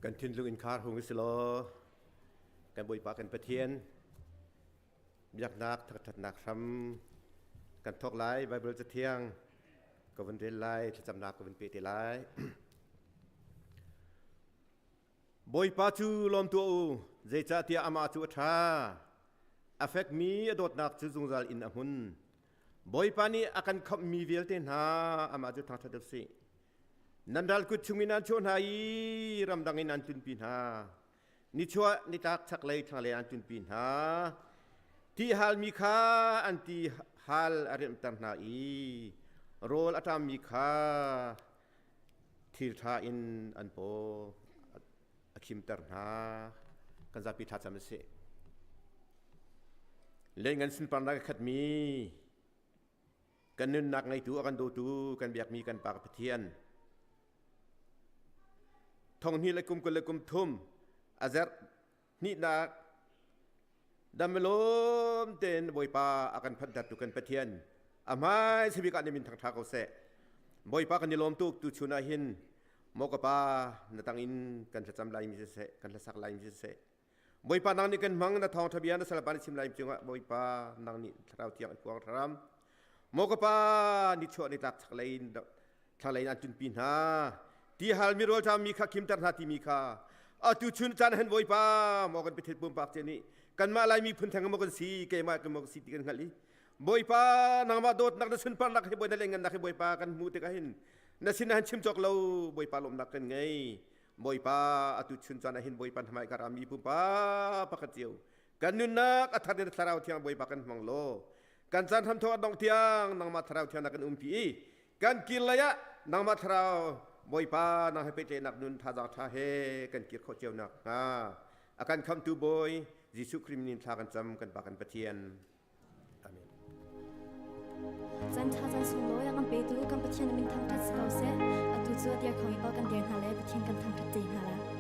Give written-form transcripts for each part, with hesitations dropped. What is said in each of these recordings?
กันทินลุงอินคาร์หงสิโลกันบุยปากันประเทียนยักนักถัดนักทำกันทอกไล่ใบเบลจะเที่ยงก็วันเดลไล่จำนักก็วันเปติไล่บุยปาจูลมตัวเจจ่าเตียอามาจูท่าอเฟกมีอดดนักจูจงจัลอินอมุนบุยปานี้อาการขับมีเวลเตนหาอามาจูทางทัดสินันดัลกุชุมินันชนหายรำดังอินันตุนปินหานิชัวนิตักชักเลยทางเลยอันตุนปินหาที่ฮัลมีค่าอันที่ฮัลอาริมตันนาอีโรลอัตามีค่าทิลทาอินอันโปอคิมตันนากันจะพิทักษ์จำเสเล่นกันสินปันนักขัดมีกันนึนนักไงตัวกันดูตูกันเบียกมีกันปากเทียนทองนี้เลยกุมกันเลยกุมทุ่มอาเซอร์นี่นักดำเมลมเต้นบอยปาอากันพัดดัดตุกันเปทียนอาไม่สิบิกันนี่มินทางทางเขาเสะบอยปากันนี่ลมตุกตุชุนาหินโมกปานาตังอินกันจะจำลายมิเสะกันจะสักลายมิเสะบอยปานางนี่กันมังนาทองทะเบียนสลับปานชิมลายมิจงะบอยปานางนี่เราเที่ยงกวางทรามโมกปานี่ชัวนี่ตักสักลายทางลายอันจุนปีนหาที่ฮัลมิโรลทามีข้าคิมตันหาที่มีข้าตุชุนจันเห็นบอยปามอกันไปเทปุ่มปากเจนี่กันมาลายมีพื้นทางมอกันสีเกมากันมอกันสีกันขันลีบอยปานางมาโดดนักนักสุนปันนักให้บอยนั่นเองนักให้บอยปากันมูเตกันเห็นนักสินะเห็นชิมจอกเราบอยปาลมนักกันไงบอยปาตุชุนจันเห็นบอยปานทำไมการามีปุ่มปาปากเจียวกันนุนักอัฐานเดชราวเทียงบอยปากันมังโลกันจันทำทอดดองเทียงนางมาทราวเทียงนักกันพีกันกินระยะนางมาทราวบอยปานาให้ไปเจนักนุนทาจากทาเฮกันเกียรติข้อเจียวนักอาการคำตูบอยยิสุคริมนินทากันจำกันปากันปะเทียนอาเมนจันทาจันสุโลยังกันไปดูกันปะเทียนมินทางทัศน์เสะอตุจวดยาของอีปากันเดียนหาเลปะเทียนกันทางทัศน์จีนหาละ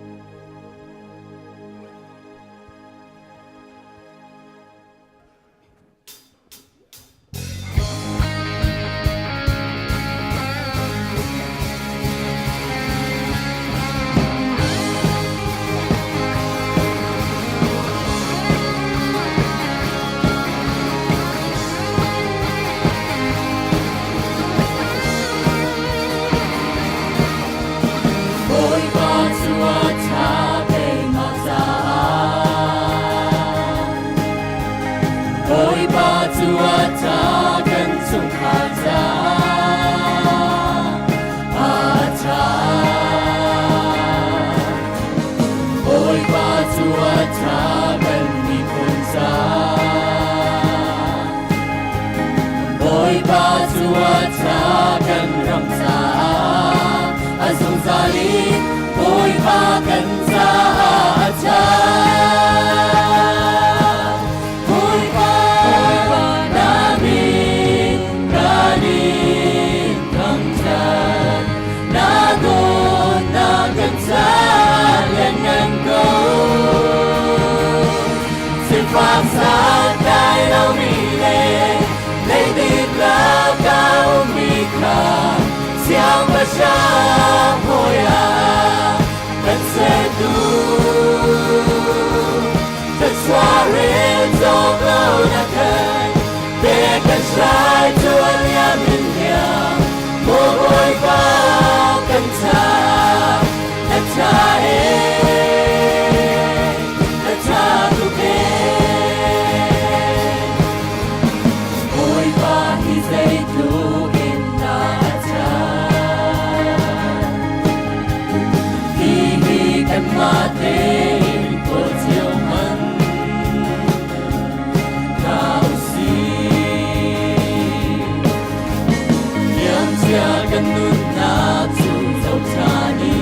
กันนุนนักสู่เจ้าชานี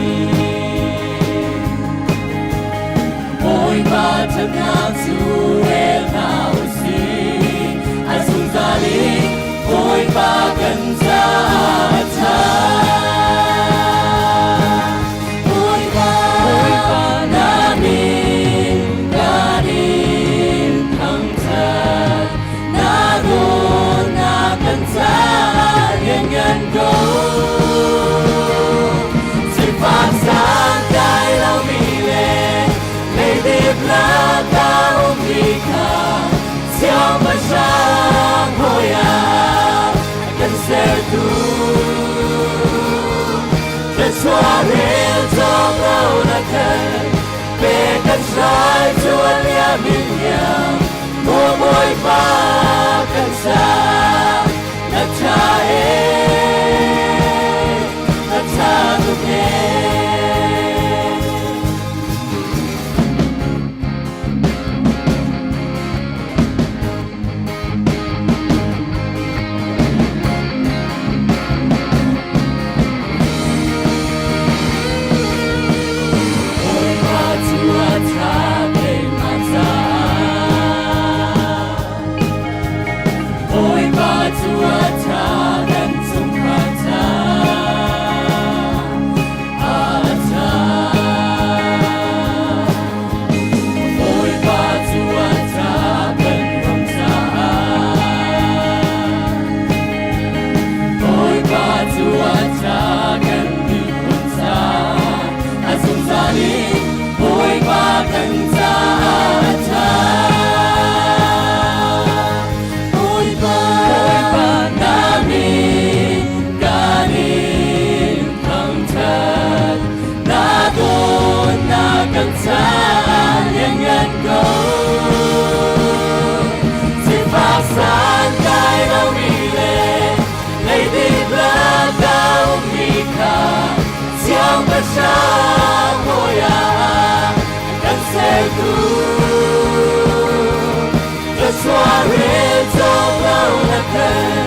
thân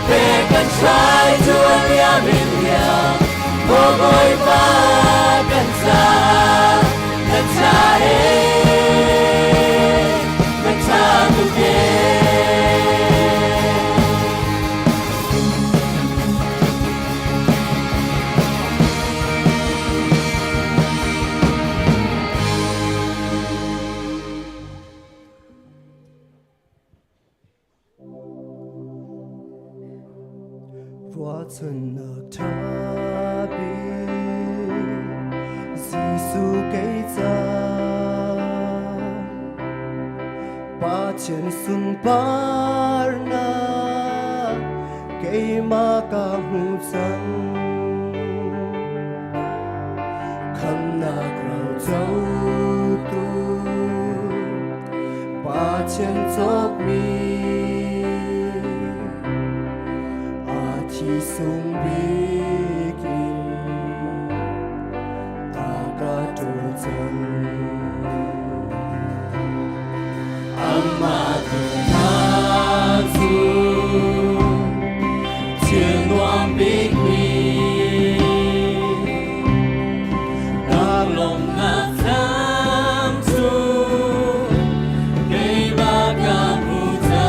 về cần trái chúa lia bên nhà vô ngôi ba cần cha cần cha tu kia Watson nợ tha bi Giêsu cây cha ba chân sung par na cây ma ca hu chân khăn na krau châu tu ba chân chốc mi Chi sung bikin aga tujan amma tunazu trường loan big mi đang lòng ngã tham su cây ba ca mu chân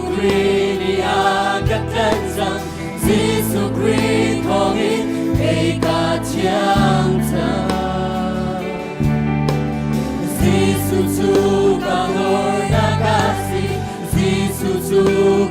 Christ agak danzang Giêsu Christ thong in ei cả chiang thang Giêsu chu ka ngor nakasi Giêsu chu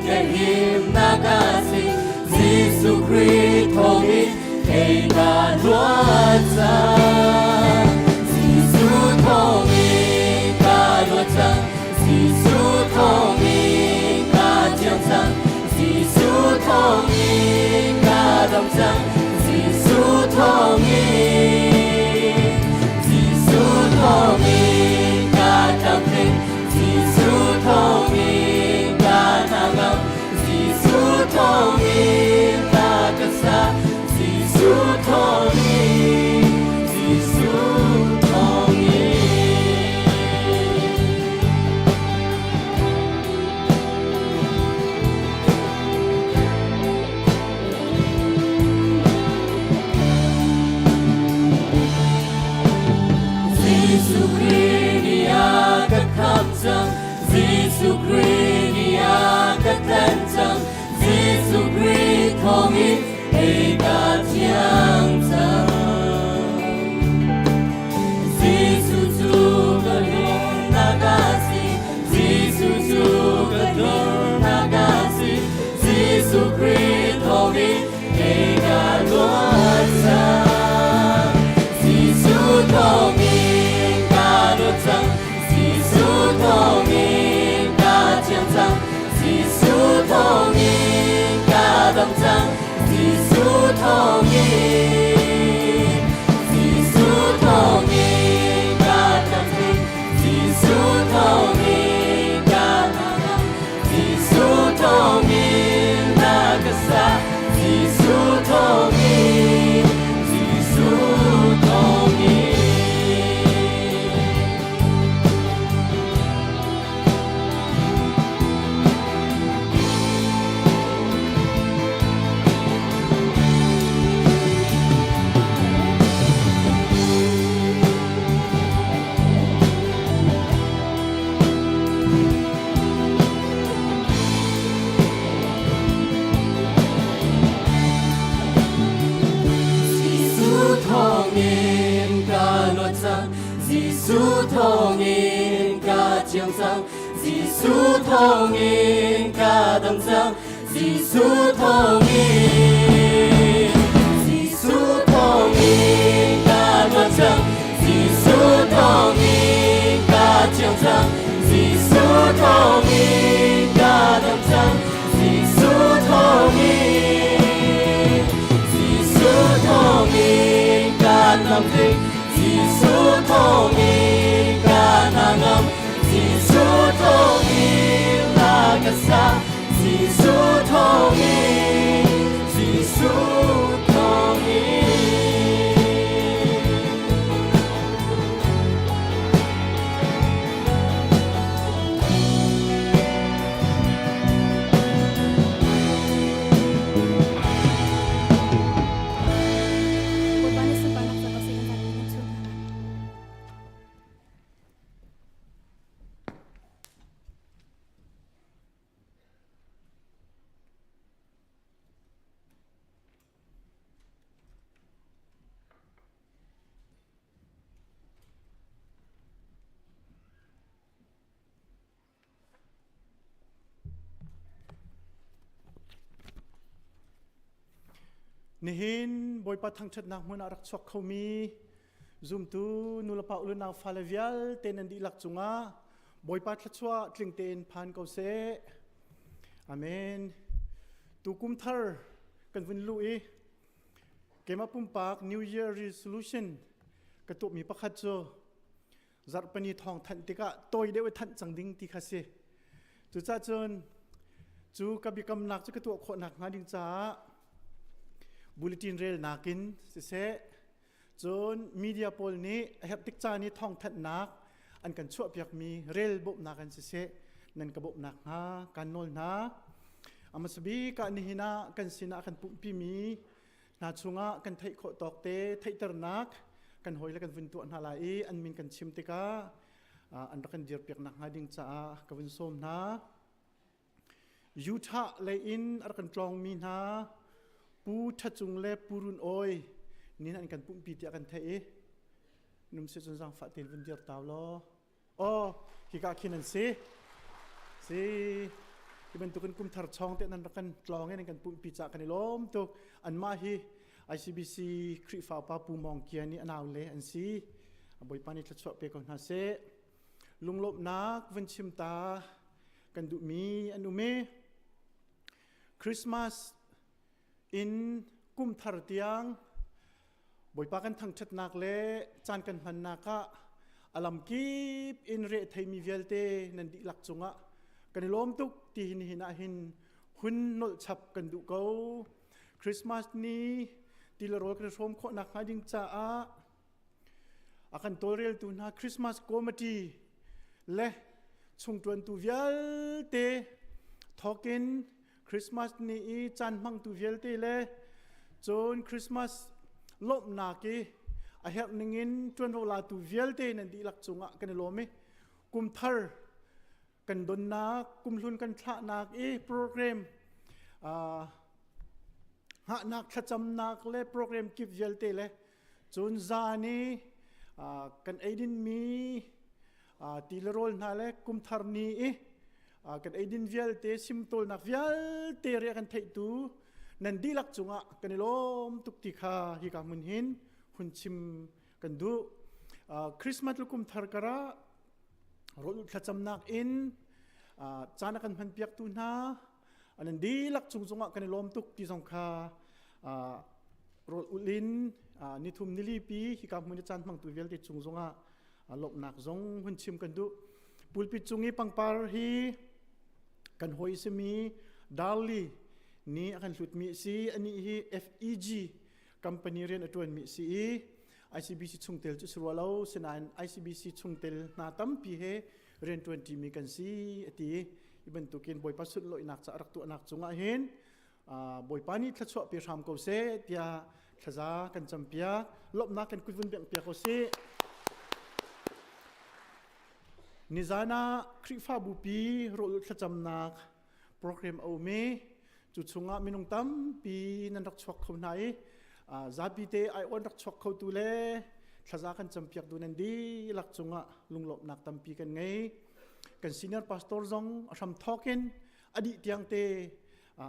ke him nakasi Giêsu Christ thong in ei cả loa chang Giêsu thong in cả loa chang Giêsu thong in cả chiang chang Giêsu thong in cả dòng chang Giêsu thong in Giêsu thong in cả tâm linh Giêsu thong in cả năng ngâm Giêsu thong in cả cất xa Giêsu thong in Giêsu thong in Giêsu Christ agak kham chang Giêsu Christ agak dan chang Giêsu Christ thong in ei cả chiang chang Giêsu chu ka lor nagasi Giêsu chu ka lor nagasi Giêsu Christ thong in ei cả loa chang Giêsu thong in cả loa chang Giêsu thong in cả chiang chang Giêsu thong in cả dòng chang Giêsu thong in Giêsu thong in cả tâm linh Giêsu thong in cả năng ngâm Giêsu thong in là cất xa Giêsu thong in Giêsu thong in Giêsu thong in cả luật sang Giêsu thong in cả chiang sang Giêsu thong in cả tâm sang Giêsu thong in Giêsu thong in cả luật sang Giêsu thong in cả chiang sang Giêsu thong in cả tâm sang Giêsu thong in Giêsu thong in cả tâm linh Giêsu thong in cả năng ngâm Giêsu thong in là cất xa Giêsu thong in Giêsu thong in Buat bani sebanyak sa kau sing tadi ng Tuhan. Nihin boy patang chat nak mun arak chok khomi zoom tu nulapa ulun na falavial tenan di lak chunga boy pat lachwa tling ten phan ko se amen tukum thar kan vun lui kema pumpak new year resolution katup mi pakhat cho zar pani thong than tika toy dewe than changding ti khase chu cha chon chu kabikam nak chu katu kho nak ngading cha bulletin rail nakin se chon media poll ni heptik cha ni thong that nak an kan chu piak mi rail bob nakan se nan ka bob nak ha kan nol na amasabi ka ni hina kan sina kan pumpi mi na chunga kan thai kho tok te thai tar nak kan hoila kan vun tu an halai an min kan chim tika an kan dir piak nak ngading cha ka vun som na ยูทะเลยอินอากันกลองมีนาปูทัดจุงเล็บปูรุนโอยนี่นั่นกันปุ่มปีเตียกันเทนุ่มเสียจนสังฝัดเตลวันเดียร์ตาวล้ออ๋อฮิกาคินันซีที่เป็นตัวกันกุมทาร์ช่องเตนั่นกันกลองนี่กันปุ่มปีจากกันในล้มตัวอันมาฮี ICBC คริฟ้าป้าปูมองเกียนี่อันเอาเลยอันซีบ่อยปานี่ทัดชอบเปกันหาเซลุงลบนักวันชิมตากันดุมีอันอุเมคริสต์มาสอินกุมทาร์เตียงบ่อยปากันทั้งชัดนักเล่จานกันพันนักะอลัมกีบอินเรทไทมีเวลเตนันดิลักจงะกันล้มตุกตีหินหินาหินหุ่นนลฉับกันดุเกาคริสต์มาสนี้ตีละโรยกระชมโคนักหาดิงจ้าอากันตัวเรียลตุนาคริสต์มาสโกมาตีเล่ชงตวนตูเวลเตทอกินคริสต์มาสนี้จันมังตูเวลเตเล่จนคริสต์มาสลบนากีอาเฮบนิงินจวนเวลาตูเวลเตนันดีลักจงะกันโลมิกุมทาร์กันดนนักกุมลุนกันทะนักโปรแกรมหานักขจำนักเล่โปรแกรมกิฟเวลเตเล่จนซานีกันไอดินมีตีละโรลนาเล่กุมทาร์นีกันไอดินเวลเตซิมโตลนักเวลเตเรียกันไทตูนันดีลักจงะกันล้มตุกติคาฮิกามุนหินหุ่นชิมกันดูคริสต์มาสลุกุมทาร์กระรถขจำนักอินจานักันพันเปียกตูนาอันนั้นดีลักจงะกันล้มตุกติสงคารถอุลินนิทุมนิลีปีฮิกามุนจานมังตุเวลเตจงะลบนักจงหุ่นชิมกันดูปุลปิจุงีปังปาร์ฮีกันหอยสมีดาลีนี่อาการหลุดมีซีอันนี้ฮี FEG company เรียนอัตวนมีซี ICBC ชงเตลจุดสุวรรณเสนาน ICBC ชงเตลนาตั้มปีเฮเรียน20มีกันซีอตีอีบันตุกินบอยปัสสุดลอยนักจะรักตัวนักจงอาเห็นบอยปานี่ทัดสวะเปียรามเกาเซเตียขจากันจำเปียลบนักกันคุยวนเปียเปียเกาเซนิจานาคริฟ้าบุปีโรลุขจำนักโปรแกรมเอาเมจุดชงะมินงตั้มปีนันรักชวกเขาไหนซาปีเตไอออนรักชวกเขาตัวเล่ขจากันจำเปียกดูนันดีลักชงะลุงหลบนักตั้มปีกันไงกันซีเนียร์พาสตอร์ซงทำทอกินอดีตยังเต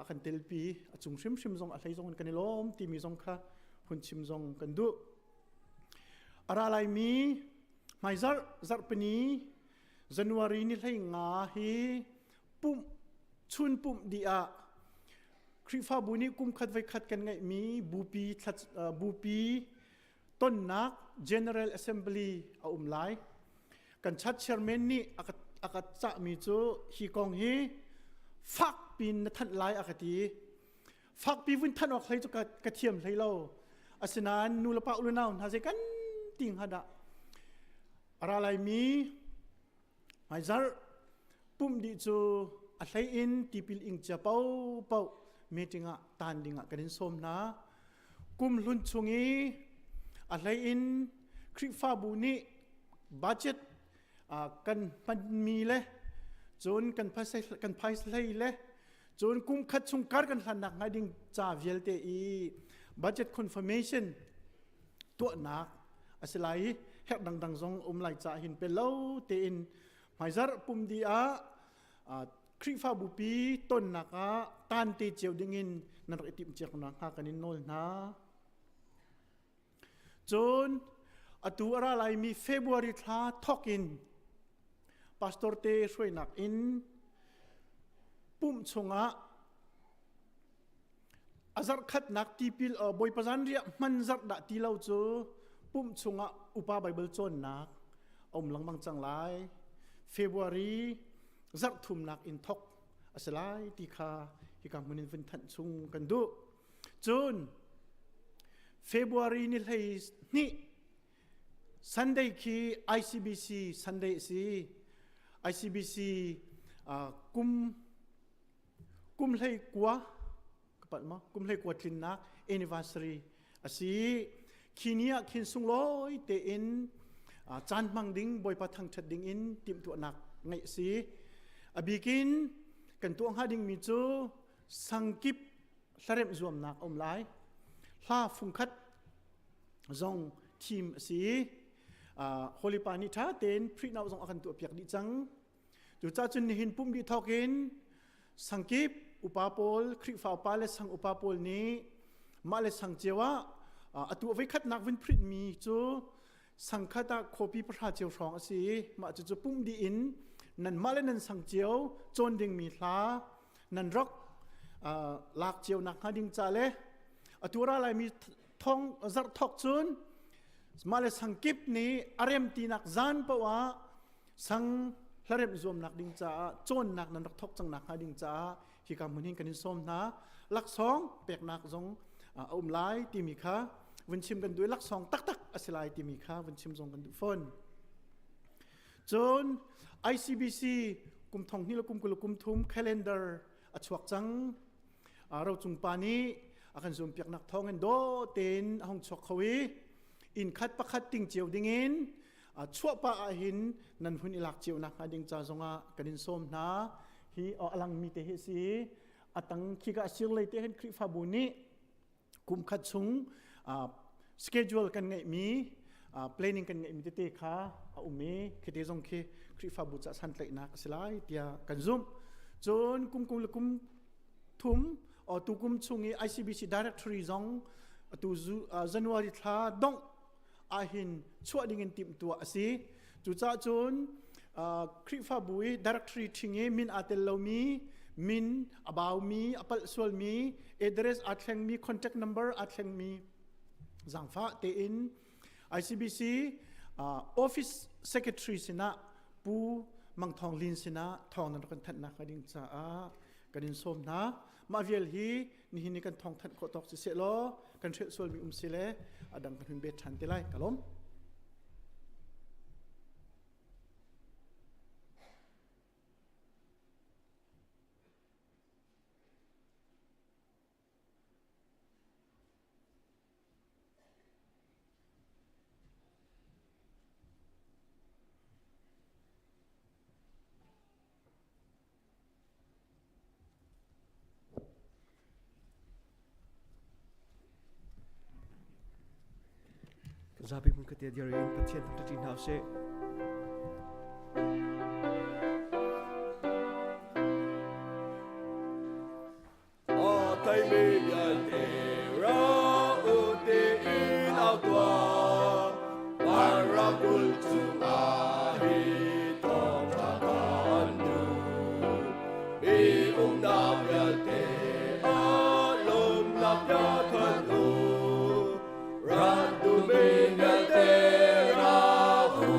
กันเตลปีจุงชิมซงอะไรซงกันล้มตีมีซงค่ะหุ่นชิมซงกันดูอะไรมีไม่ซาร์ปนีJanuari ni lai nga hi pum chun pum dia krifa buni kum khat vai khat kan ngai mi bupi ton nak General Assembly a lai kan chat chairman ni akat cha mi chu hi kong hi fak pin na than lai akati fak pi win than ok lai chu ka thiam lai lo asinan nu la pa ulunaw ha se kan ting hada ara lai mi mai zar pum di chu a hlai in tipil ing cha pau meetinga tan dinga kanin som na kum lun chungi a hlai in krifa bu ni budget kan pan mi le chon kan phai hlai le chon kum khat chung kar kan hlan nak ngai ding cha velte i budget confirmation to nak asilai hek dang zong lai cha hin pe lo te in mai zar pum dia krifa bupi ton naka tan te cheu dingin nan itim chek na ha kanin nol na chon atu ara lai mi February tha thokin pastor te hroinak in pum chunga azar khat nak tipil boy pazan ria man zar da ti lo chu pum chunga upa bible chon nak om lang mang chang lai February zar thum nak in thok asalai ti kha hi kam munin vin than chung kan du chun February ni lai ni Sunday ki ICBC Sunday si ICBC kum lai kwa kapat ma kum lai kwa tlin nak anniversary asi kinia kin sung loi te inจานมังดิ้งบอยปะทังชัดดิ้งอินติมตัวหนักไงสิอบิกิน กันตัวหาดิ่งมีจูสังกิบสเรมรวมนักอมไลลาฟุงคัดจงทีมสีโฮลิปานิท่าเต็นพริกนาวจงอากันตัวเปียกดิจังจู่จ้าจุนหินปุ่มดีทอกินสังกิบอุปาโปลคริฟ้าปาเลสังอุปาโปลนี้มาเลสังเจวะตัวไว้คัดนักวินพริกมีจูสังคตาโคปีประชาเจียวรองสีมาจู่ปุ่มดีอินนั่นมาเลนันสังเจียวจนดิ่งมีลานันรักลากเจียวนักหาดิ่งจ่าเลตัวอะไรมีทองจัดทอกจุนมาเลสังกิบนี้อารมณ์ตีนักจานปะวะสังละเร็มรวมนักดิ่งจ่าจนนักนันรักทอกจังนักหาดิ่งจ่าที่กำมือหินกันนิสมนะลักสองเปียกนักจงอุ้มไล่ตีมีค่ะวันชิมกันด้วยลักสองตักอสิไลตีมีค่ะวันชิมจงกันด้วยฝนจน ICBC กุมทองนี่ละกุมกุลกุมทุม calendar อชวกจังเราจุงปานี้อาการส่วนเปียกนักทองกันโดเต็นห้องชกขวีอินคัดประคัดติงเจียวดิ่งอินชั่วปะอาหินนันหุ่นอิลักเจียวนักหาดิ่งจ่าจงกันนิสมนะฮีอลังมีเตหิสีตังคิกาชิลเลยเตหินคริฟาบุนีกุมขัดซุงschedule กันไงมี planning กันไงมีเตะค่ะอุ้มมีคิดจะจงคีคริฟาบุจะสันตินักสลายเตียกันซุ่มจนกุมทุมตุกุมซุง ICBC directory จงตุJanuary ท่าดงอาหินช่วยดิ่งติมตัวสิจุจ้าจนคริฟาบุย directory ทิ้งมินอาเตลลมีมินอบาวมีอปัลส่วนมี address อาจแข่งมี contact number อาจแข่งมีจังฟ้าเตอิน ICBC office secretary สินะปูมังทองลินสินะทองนั้นกันทันนักกันดิ่งจ้ากันดิ่งสมนะมาเวลฮีนี่กันทองทันขอตอกเสียโลกันเชื่อส่วนมีสิเลดังกันหุ่นเบ็ดทันติไลกะล้มZabi pun ketia dia rin patien tak terjin hause. Atai mi yate ra uti in autwa Warakul tu ahi tong takandu Bi nam yate alum nam yatanu Randu min yate rahu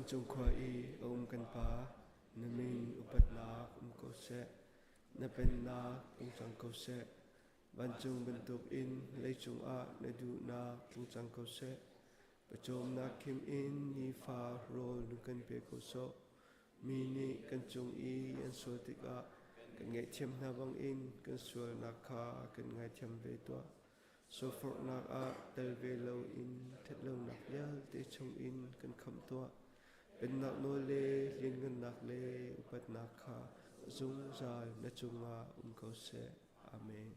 chung khoa y kan pa na min upat na ko se na pen na tung chang ko se ban chung bentuk in lei chung a na du na tung chang ko se pachom na kim in ni fa rol nu kan pe ko so mi ni kan chung i an so tik a kan ngai thiam na bang in kan sual na kha kan ngai thiam ve to so for na a tel ve lo in thet lo nak ya te chung in kan kham to pen nak no le lin ngan nak le upat nak kha zung zal na chunga ko se amen.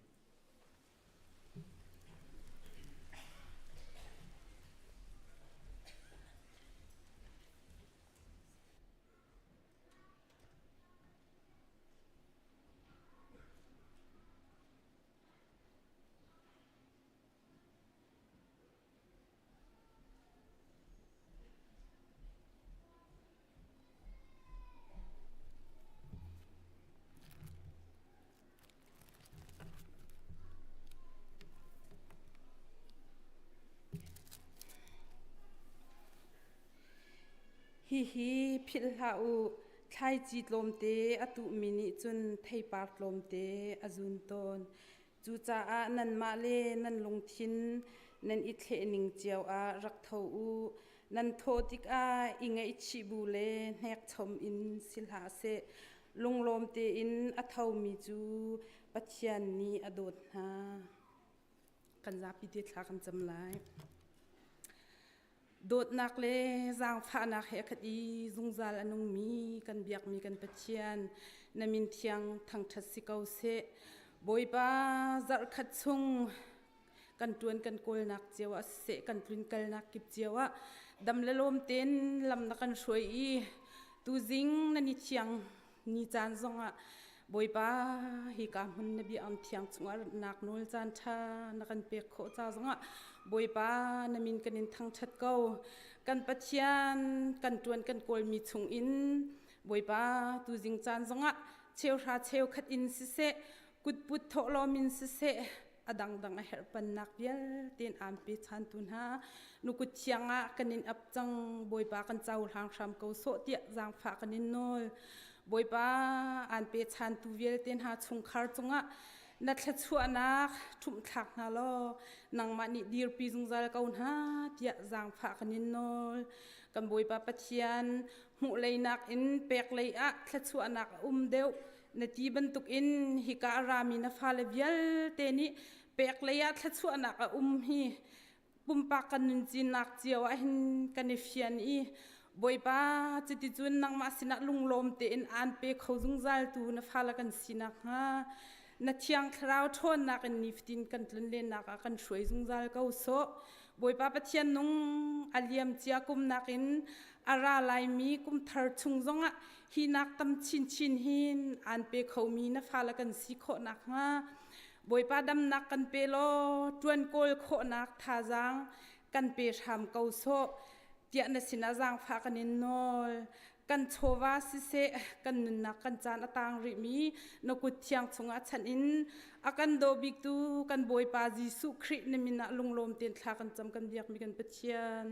hi phil hau thlai chi tlom te atu mini chun thei par tlom te azun ton chu cha a nan ma le nan lung thin nan I the ning chiao a rak tho u nan tho tik a ingai chi bu le nek chom in silha se lunglom te in a thau mi chu pathian ni adot na kan za pi te thla kan cham lai đột nạc lê giang pha nạc hệ khát y dung zal anung mi kan biak mi kan pathian na min thiang thang that si kau se boi ba zar khat chung kan tuan kan kol nak chewa se kan tlin kal nak kip chewa dam le lom ten lam na kan shroi I tu jing na ni thiang ni chan zonga boi ba hi ka mun na bi am thiang chunga nak nol chan tha na kan pe kho cha zonga boi ba na min kanin thang that ko kan pathian kan tuan kan kol mi chung in boi ba tu jing chan zonga cheu ra cheu khat in si se kut put tho lo min si se adang dang a her pan nak bial ten am pe chan tun ha nu kut chianga kanin ap chang boi ba kan chau hang sham ko so tia jang pha kanin nol boi ba an pe chan tu vel ten ha chung khar chunga na thla chua nak thum thak na lo nang ma ni dir pi jung zal kaun ha tia jang pha kanin nol kan boi ba pathian mu lei nak in pek lei a thla chua nak deu na ti ban tuk in hi ka rami na fa le vial te ni pek lei a thla chua nak a hi pum pa kan nun chin nak chiaw a hin kan ni fian I boi ba chiti chun nang ma sina lunglom te in an pe khojung zal tu na fa la kan sinak ha na thiang khrau thon nak in niftin kan tlun le nak a kan shroi jung zal ko so boi pa pathian nung aliam chia kum nakin ara lai mi kum thar chung zonga hi nak tam chin chin hin an pe khomi na fa la kan si kho nak ha boi pa dam nak kan pe lo tuan kol kho nak tha jang kan pe tham ko so tia na sina jang pha kanin nol kan chowa si se kan nun nak kan chan atang ri mi no ku thiang chunga chan in akan do big tu kan boi pa Jesu Christ na mina lunglom ten thla kan cham kan biak mi kan pathian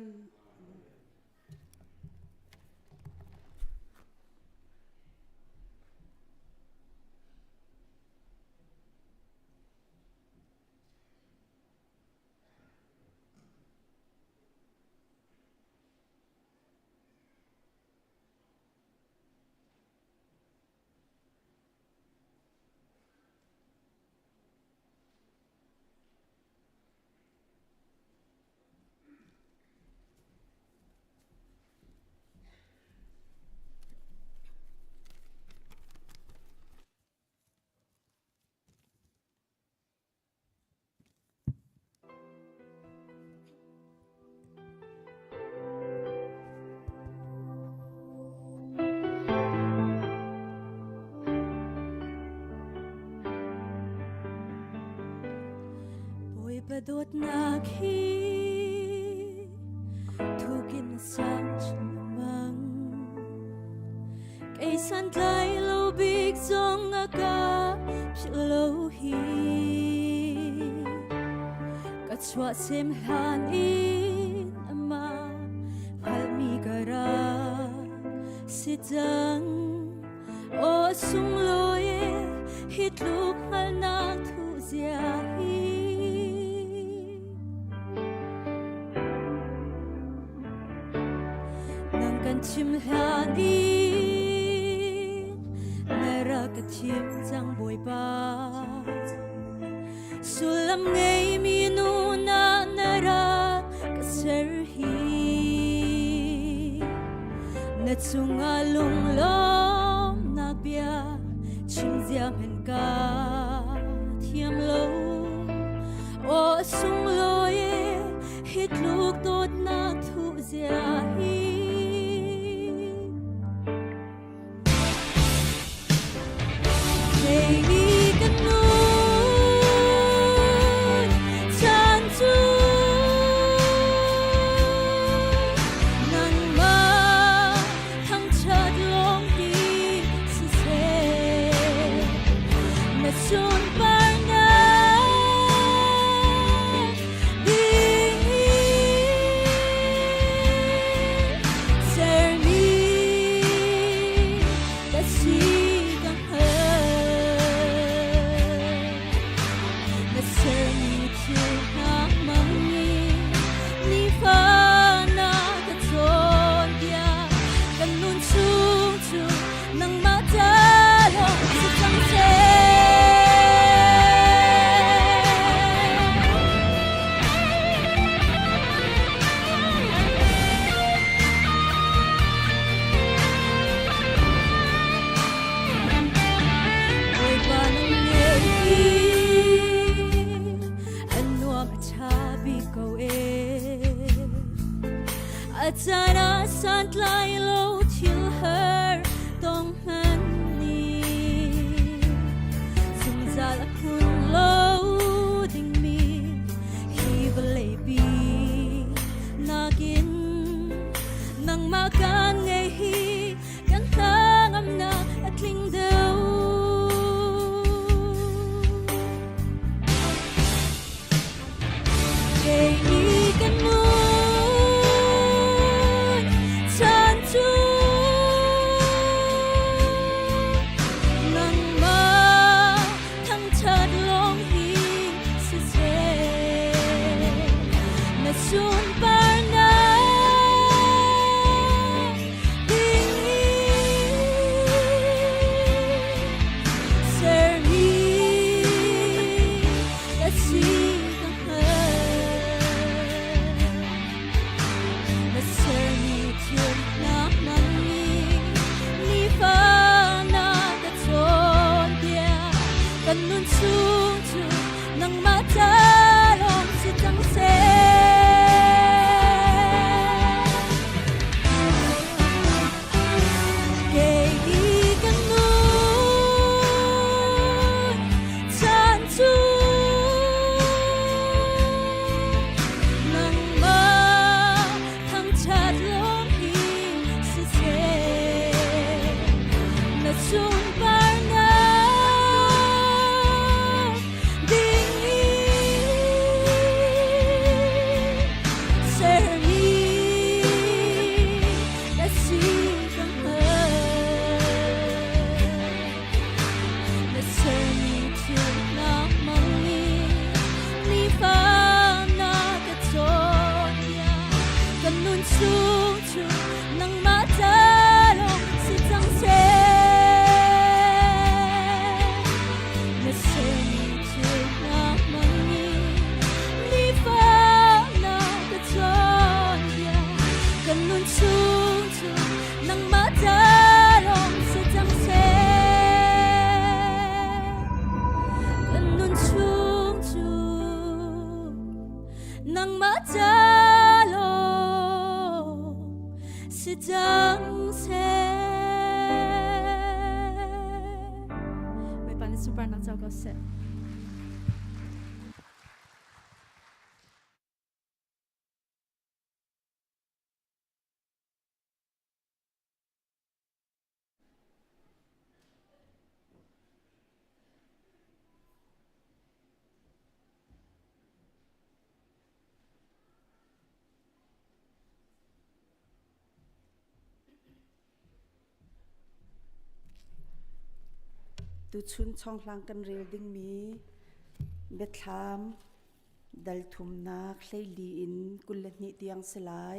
Badot na khi thu kin sang chumang kay san tlai lo big song aka shlo hi ka chwa sem han in ama al mi gara chang o sung loi hit luk hal na thu zia hi nang kan chim hla đi nara ka chim chang boi ba sulam ngei mi nu na nara ka ser hi na chunga lung lom nak bia chim ziam hen ka thiam lo o sung loi hit luk tot na thu zia hi Hey kan nun chan chu nang ma thang chat long đi si se na chun par na đi ser mi ta si kang na ser mi chu na mang ni fa na ka chon dia kan nun chung chu nang ma ta lo sa chang se oi ba nang le anuam cha bi ko e achana sant lai lo til her tong han ni sung za la kun lo ding mi hi vle bi nagin nang makan nge hi kan tangam na atling deu Hey kan nun chan chu nang ma thang chat long hi si se na chun par na ding ser mi ta si kang na ser mi chun na mang ni fa na ka chon dia kan nun chung chu nang ma ta long si chang se Kei kan nun chan chu nang ma thang chat long hi si se na chung par na ding ser mi ta si kang na ser mi chu na mang ni fa na ka chon ya kan nun chung chu nang ma ta long si chang se na ser mi chu na mang ni fa na ka chon ya kan nun chung chu nang ma ta long si chang se kan nun chung chu nang ma ta long si chang se May pan super na chao ko se tu chun chong hlang kan rel ding mi bethlam dal thum na khlei li in kul ni tiang selai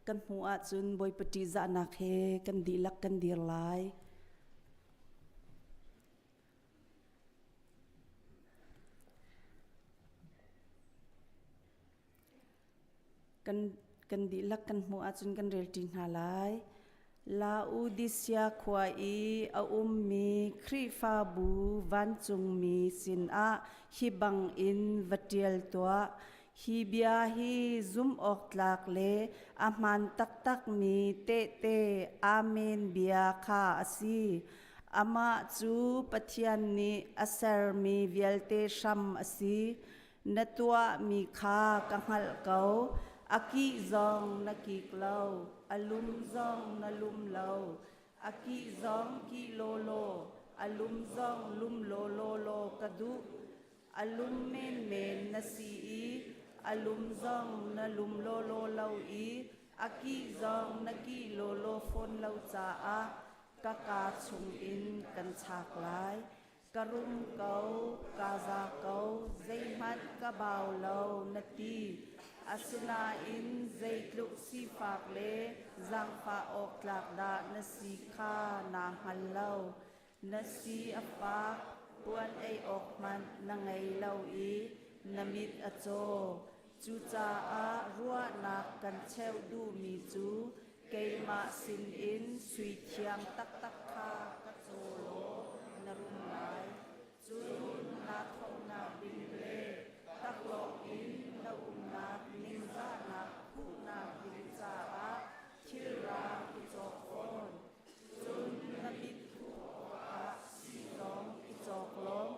kan hu a chun boi pati za na khe kan di lak kan dir lai kan di lak kan hu a chun kan rel tin ha lai la u disya khwa i a mi khri fa bu van chung mi sin a hi bang in vatial toa hi bia hi zum ok tlak le a man tak tak mi te te amen bia kha asi ama chu pathian ni asar mi vialte sham asi natwa mi kha kanghal kau aki zong naki klo alum zong nalum lo aki zong ki lo lo alum zong lum lo lo lo kadu alum men men nasi i alum zong nalum lo lo lo i aki zong naki lo lo phon lo cha a kaka chung in kan chak lai karum kau kaza kau zaimat ka baw lo nati asuna in zaitluk si fak le zang pa ok tlak da nasi kha na hallo nasi apa puan ai ok man na ngai lo i namit acho chu cha a ruwa na kan cheu du mi chu keima sin in sui thiang tak tak kha ka cholo narum lai chu na thong na bin le tak lo in na na ning za na khu na bin cha a thil ra ku chok on chun na bit khu a si long ki chok lom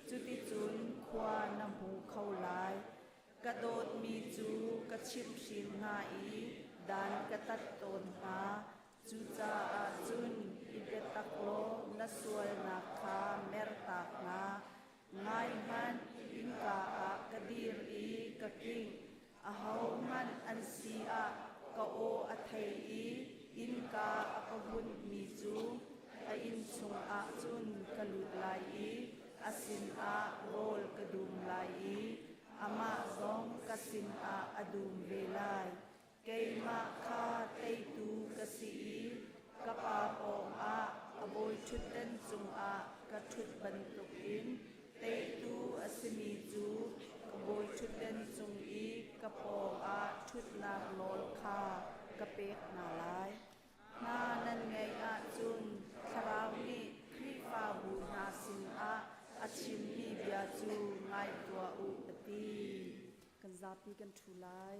chu ti chun khwa na mu khau lai ka dot mi chu ka chim shin na i dan ka tat ton ha chu cha a chun i be tak lo na sual na kha mer tak na ngai man in ka a kadir i ka king a hau man an si a ka o a thei i in ka a ka bun mi chu a in chung a chun ka lut lai i asin a rol ka dum lai i ama zong ka sin a adum ve lai keima kha tei tu ka si i ka pa ong a aboi thut den chung a ka thut ban tuk in tei tu asimi chu ka boi thut den chung i ka po a thut na lol kha ka pek na lai na nan ngai a chun tharau ni khri fa bu na sin a achim ni bia chu ngai tua u ati kan zapi kan thulai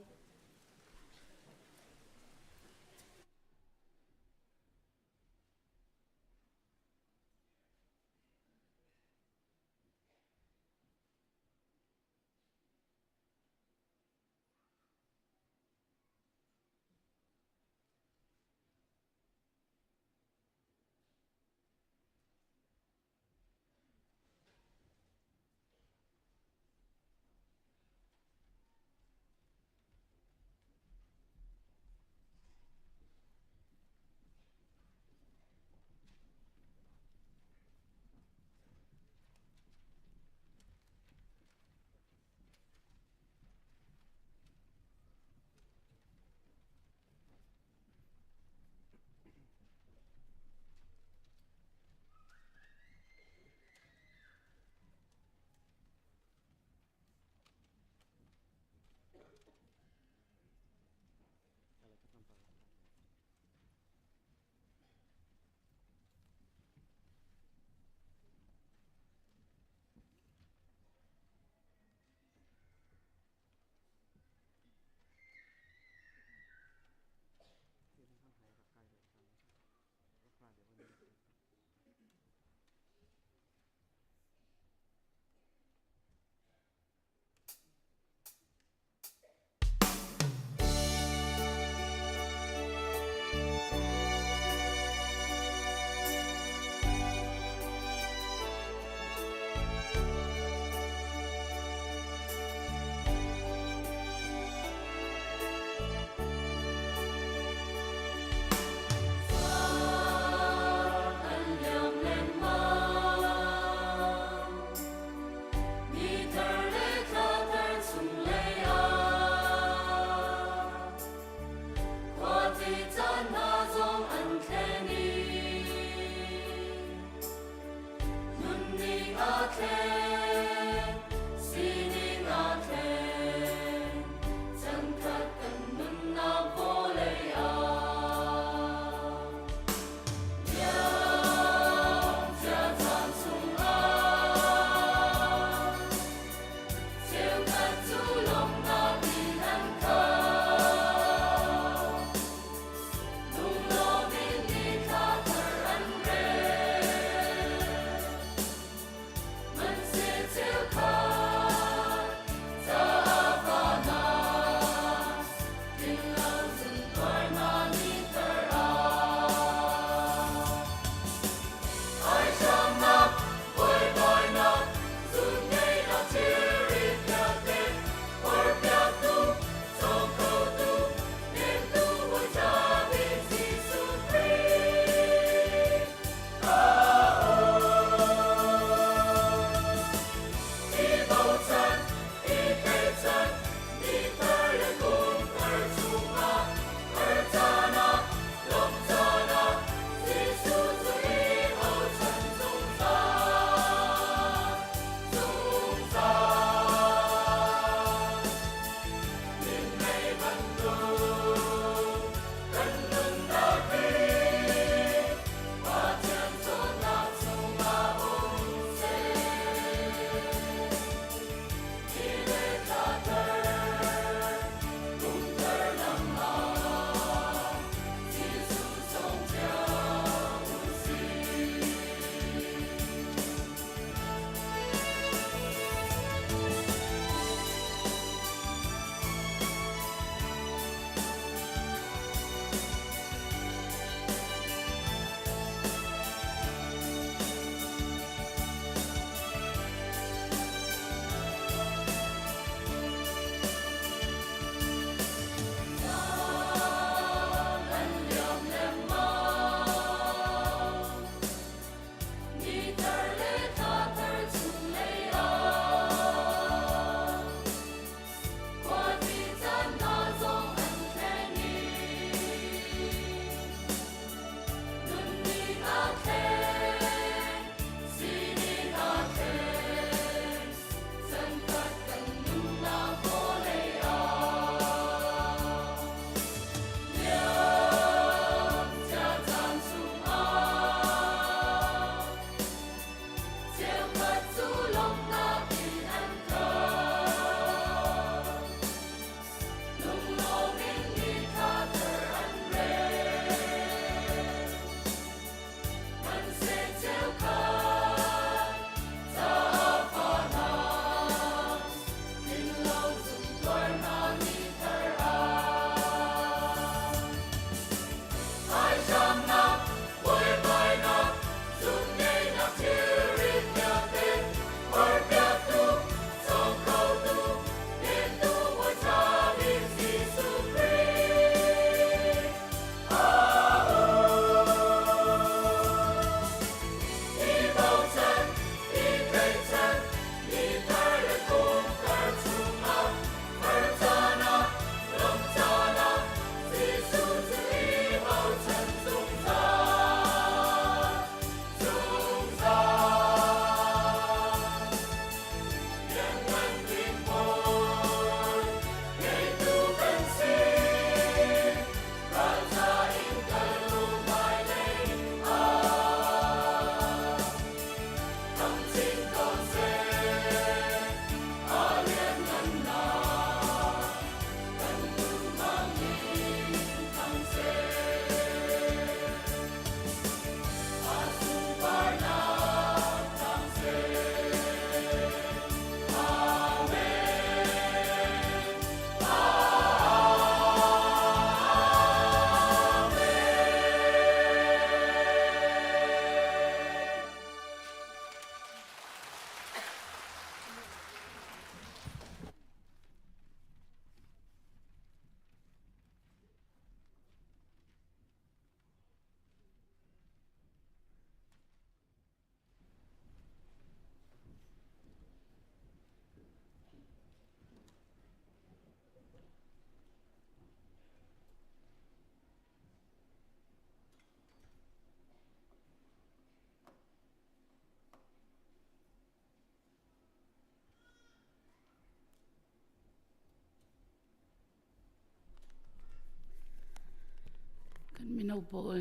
bol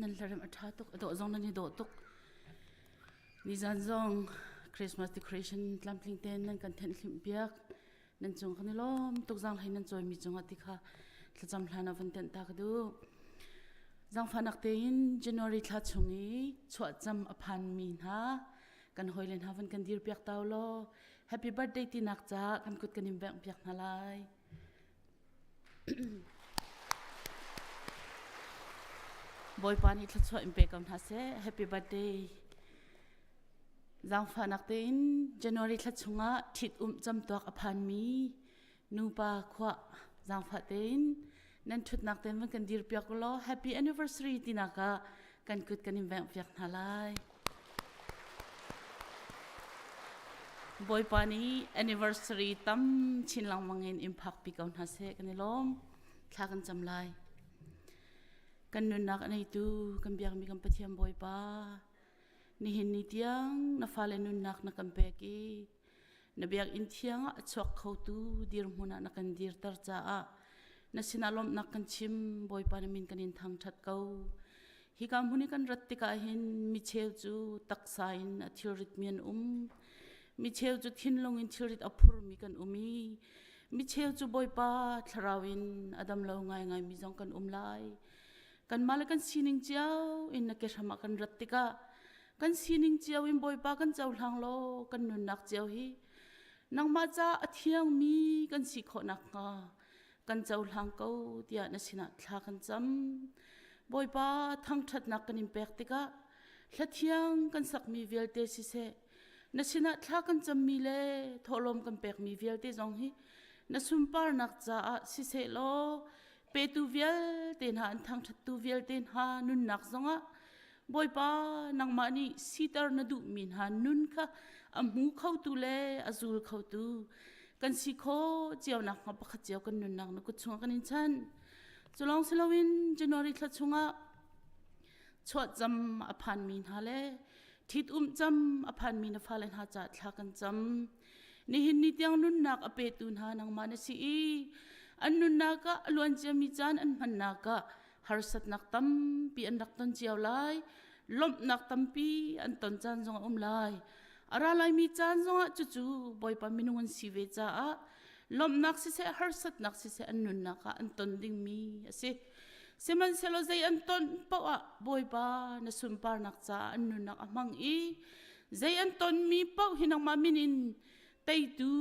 nan laram athatuk ado zong nani do tuk ni zan zong Christmas decoration tlampling ten nan kan then hlim biak nan chung khanilom tuk zang hai nan choi mi chunga tikha thlacham hlana van ten ta kadu zang fanak te in January thla chungi chwa cham aphan mi na kan hoilen havan kan dir piak tawlo happy birthday ti nak cha kan kut kan im bang piak nalai boy pani thla chwa im pe kam na se happy birthday zang fanak te in January thla chunga thit cham tuak aphan mi nu pa khwa zang fa te in nan thut nak ten van kan dir piak lo happy anniversary ti naka kan kut kan im bang piak nalai boy pani anniversary tam chin lang mangin impact pi kaun ha se kanilom thla kan chamlai kan nun nak anai tu kan biak mi kan pathiam boy pa ni hin ni tiang na fale nun nak na kan peki na biak in thiang a chok khau tu dir huna na kan dir tar cha a na sinalom nak kan chim boy pa min kan in thang that kau hi kam huni kan rat tika hin mi cheu chu taksa in a theorit mian mi cheu chu thin long in thirit aphur mi kan umi mi cheu chu boy pa thrawin adam lo ngai ngai mi jong kan lai kan mal kan sining chiao in na ke thama kan ratika kan sining chiao in boy pa kan chau hlang lo kan nun nak chiao hi nang ma cha athiang mi kan si kho nak nga kan chau hlang ko tia na sina thla kan cham boy pa thang that nak kan im pek tika hlathiang kan sak mi velte si se na sina thla kan cham mi le tholom kan pek mi velte jong hi na sumpar nak cha si se lo pe tu vial ten ha an thang that tu vial ten ha nun nak zonga boy pa nang mani sitar na du min ha nun kha amu khau tu le azul khau tu kan si kho chiaw nak ma pakha chiaw kan nun nak na ku chunga kan in chan cholong selawin January thla chunga chot jam aphan min ha le thit cham aphan min na phalen ha cha thla kan cham ni hin ni tiang nun nak ape tun ha nang ma na si i an nun naka luan chami chan an man naka harsat nak tam pi an dak ton chiaw lai lom nak tam pi an ton chan jong lai ara lai mi chan jong chu chu boy pa minungan si ve cha a lom nak si se harsat nak si se an nun naka an ton ding mi ase seman selo zai an ton pawa boy pa na sumpar nak cha an nun nak amang i zai an ton mi pau hinang ma minin tai tu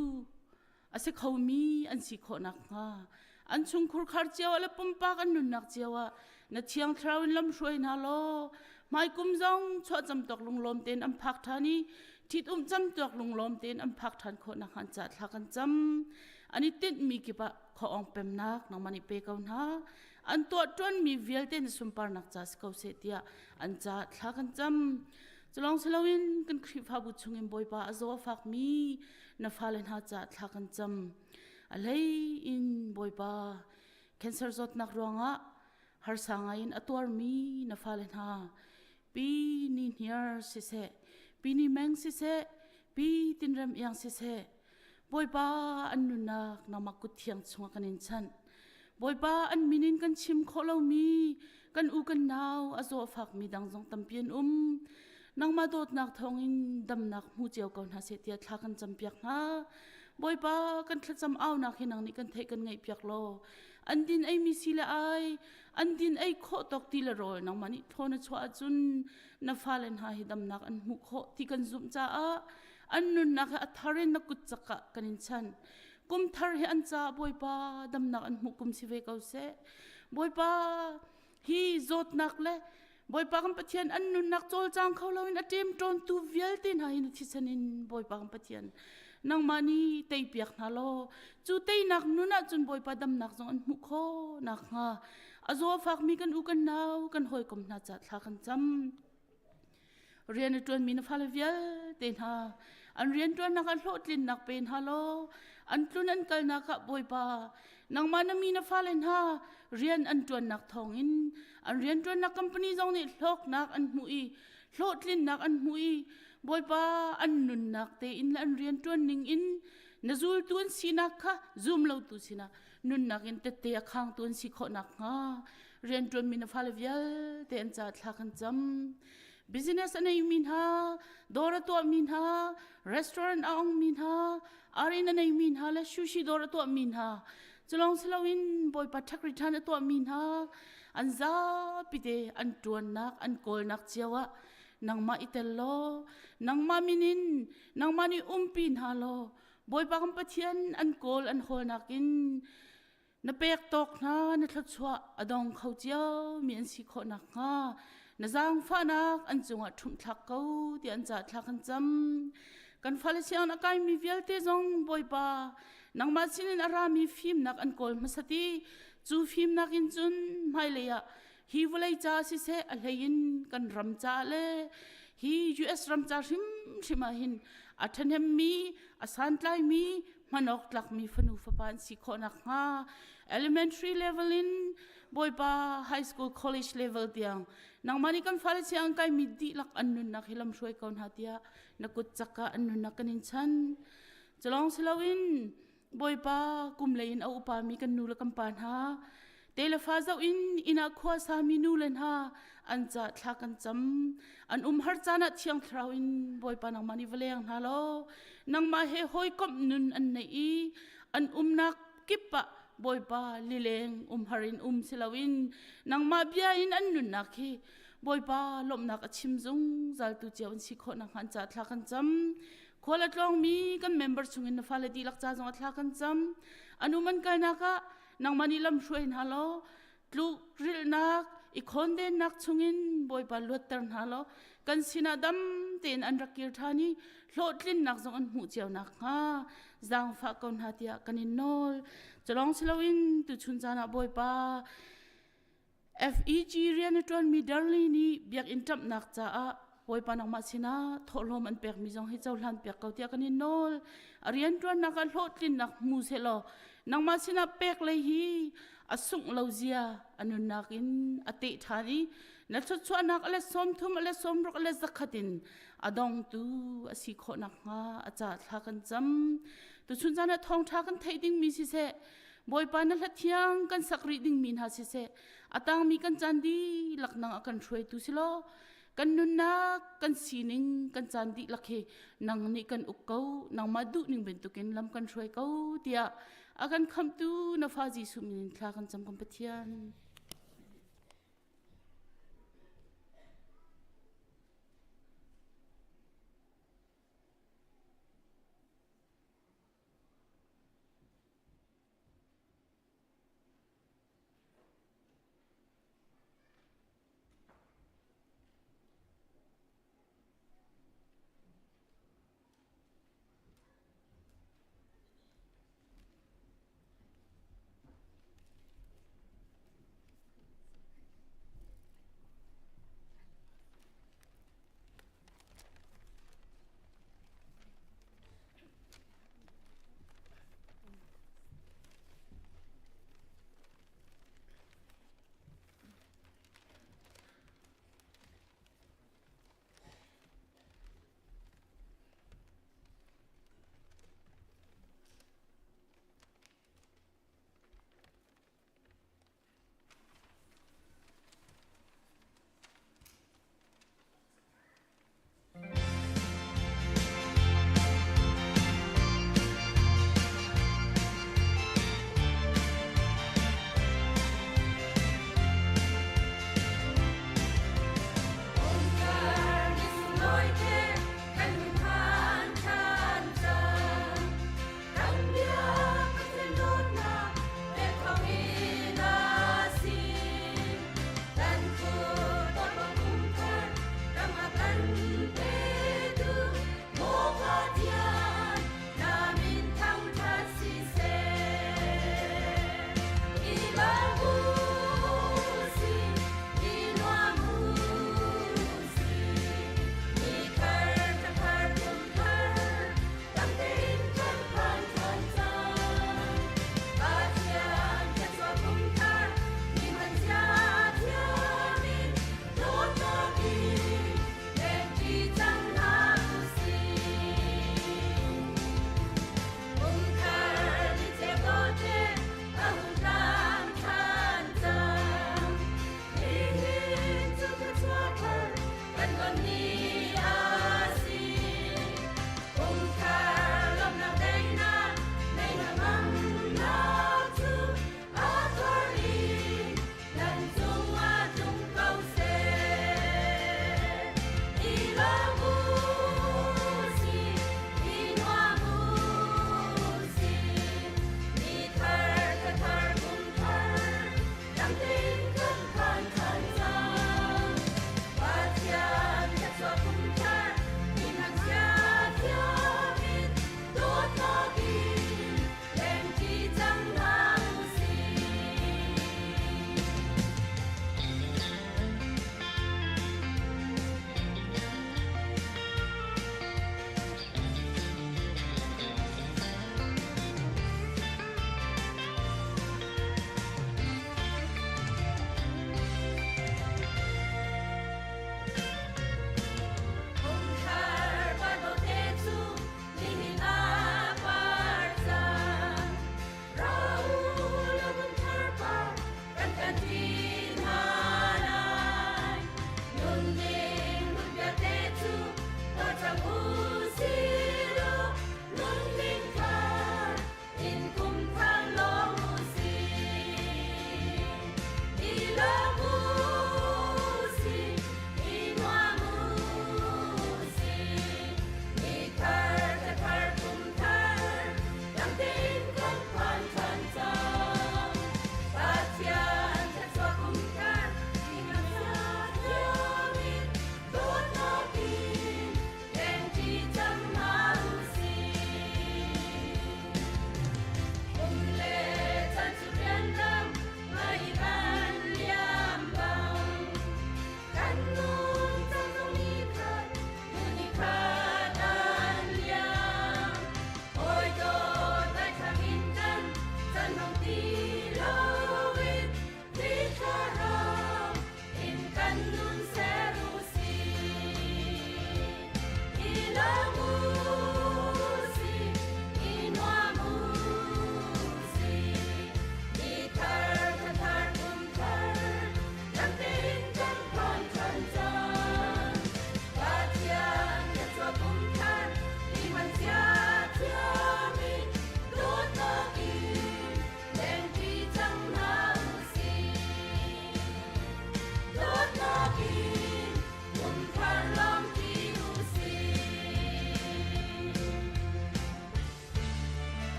ase khomi an si kho nak nga an chung khur khar chiaw ala pumpa kan nun nak chiawa na thiang thrawin lam hroi na lo mai kum jong chho cham tok lung lom ten am phak thani thit cham tok lung lom ten am phak than kho na khan cha thla kan cham ani tit mi ki pa kho ong pem nak nang mani pe kaun ha an to ton mi vial ten sumpar nak cha skau se tia an cha thla kan cham cholong selawin kan khri pha bu chungin boy pa azo fak mi na phalen ha cha thla kan cham alei in boy pa cancer zot nak ronga har sanga in atwar mi na phalen ha pi ni here si se pi ni meng si se pi tinram yang si se boy pa an nunak na makut thiang chunga kanin chan boy pa an minin kan chim kholo mi kan u kan naw azo fak mi dang jong tampien nang ma dot nak thong in dam nak mu chiaw kaun ha se tia thla kan champiak na boy pa kan thla cham aw nak hinang ni kan thei kan ngai piak lo an din ai mi sila ai an din ai kho tok ti la rol nang mani thona chwa chun na falen ha hi dam nak an mu kho ti kan zum cha a an nun nak a tharen na kut chaka kanin chan kum thar he an cha boy pa dam nak an mu kum si ve kau se boy pa hi zot nak le boy pa kam pathian an nun nak chol chang khawlawin atem ton tu vial tin ha in thisanin boy pa kam pathian nang mani tei piak na lo chu tei nak nuna chun boy pa dam nak jong an mu kho nak nga azo fak mi kan u kan naw kan hoi kom na cha thla kan cham rian tuan mi na phale vial ten ha an rian tuan nak an hlot lin nak pen ha lo an tlun an kal na ka boy pa nang mana mi na phalen ha rian an tuan nak thong in an rian tuan nak company jong ni hlok nak an mu i hlot lin nak an mu i boy pa an nun nak te in an rian tuan ning in nazul tuan sinak kha zoom lo tu sina nun nak in te akhang tuan si kho nak nga เรียนจนมีนฟ้าเลวิลเต็นจัดทักกันจำ business อันนี้มินฮาดอร์ตัวมินฮา restaurant อ่างมินฮาอารีนันนี้มินฮาและซูชิดอร์ตัวมินฮาจะลองสลาวินบอยปัทักริทานตัวมินฮาอันซาปิเตอันตัวนนักอันโกลนักเจ้าวะนางมาอิเตลโลนางมามินินนางมานี่ปินฮาโลบอยปักำปะเทียนอันโกลอันโฮนักินนเปกตกนะนทัดชัวอดองเขาเจ้ามีอันสิโคนักงานจางฟ้านักอันจงอัดทุ่มทักเขาที่อันจัดทักกันจำกันฟาเลเซียนอากายมีเวลเตจงบอยปานางมาสินอารามีฟิล์มนักอันโกลมาสติจูฟิล์มนักอินจุนไม่เลยอะฮีวเลยจ้าสิเสอเลยินกันรำจ้าเลฮีUSรำจ้าชิมาหินอัฐเนมมีอาสันไลมีมันออกหลักมีฟนูฟปานสิโคนักงา elementary level in บอยปา high school college levelเดียงนางมานี่กันฟาเลเซียนกายมีดีหลักอันนุนนักเฮลัมช่วยกันหาเดียนักกุจักกะอันนุนนักกันอินชันจะลองสลาวินบอยปากุมเลนเอาอุปามีกันนูละกัมปานฮาเตลฟ้าเจ้าอินาขวาสามีนูเลนฮาอันจะทักกันจำอันฮาร์จานะเชียงทราวินบอยปานางมานี่เวลียงฮาโลนางมาเฮหอยกบนุนอันไหนอันนักกิปปะบอยปาลิเลงฮารินสลาวินนางมาเบียอินอันนุนนักฮีบอยปาลมนักชิมจงจัลตุเจ้าอันสิโคนักหันจะทักกันจำขวลัดลองมีกันเมมเบอร์ชุงอินฟ้าเลดีลักจ้าจงทักกันจำอันมันกันนักะนางมานี่ลำช่วยฮัลโหลลูกริลนักอีกคนเดินนักชุงอินบอยปาลวดเติร์นฮัลโหลกันสินาดำเต็นอันรักกิรธานีโลดลินนักจงอันหูเจียวนักฮะจางฟ้ากันหาเดียกันอินโนลจะลองสลาวินตุชุนจานะบอยปา FEG เรียนจนมีดาร์ลีนี่เบียกอินจับนักจ้าบอยปานางมาสินะทอลมอันเปียกมีจงให้เจ้าหลานเปียกเกาเตียกันอินโนลเรียนจนนักโลดลินนักมูเซโลนางมาสินะเปียกเลยฮีอสุงเลวเซียอันนุนักอินอติธานีนัดชวนนักอะไรสมทุมอะไรสมรักอะไรสักขัดินอดองตูอสิโคนักงาอาจารย์ทักกันจำตุชุนจานะทองทักกันไทยดิ้งมีสิเสบอยปานัลเทียงกันสักรีดิ้งมีนาสิเสอตังมีกันจันดีหลักนางกันช่วยตุสิโลกันนุนักกันสีนิงกันจันดีหลักเฮนางนี่กันอุกเกานางมาดูนิงเป็นตุกินลำกันช่วยเกาเดียอากันคำตูนาฟาจิสุมินทากันจำกันปะเทียน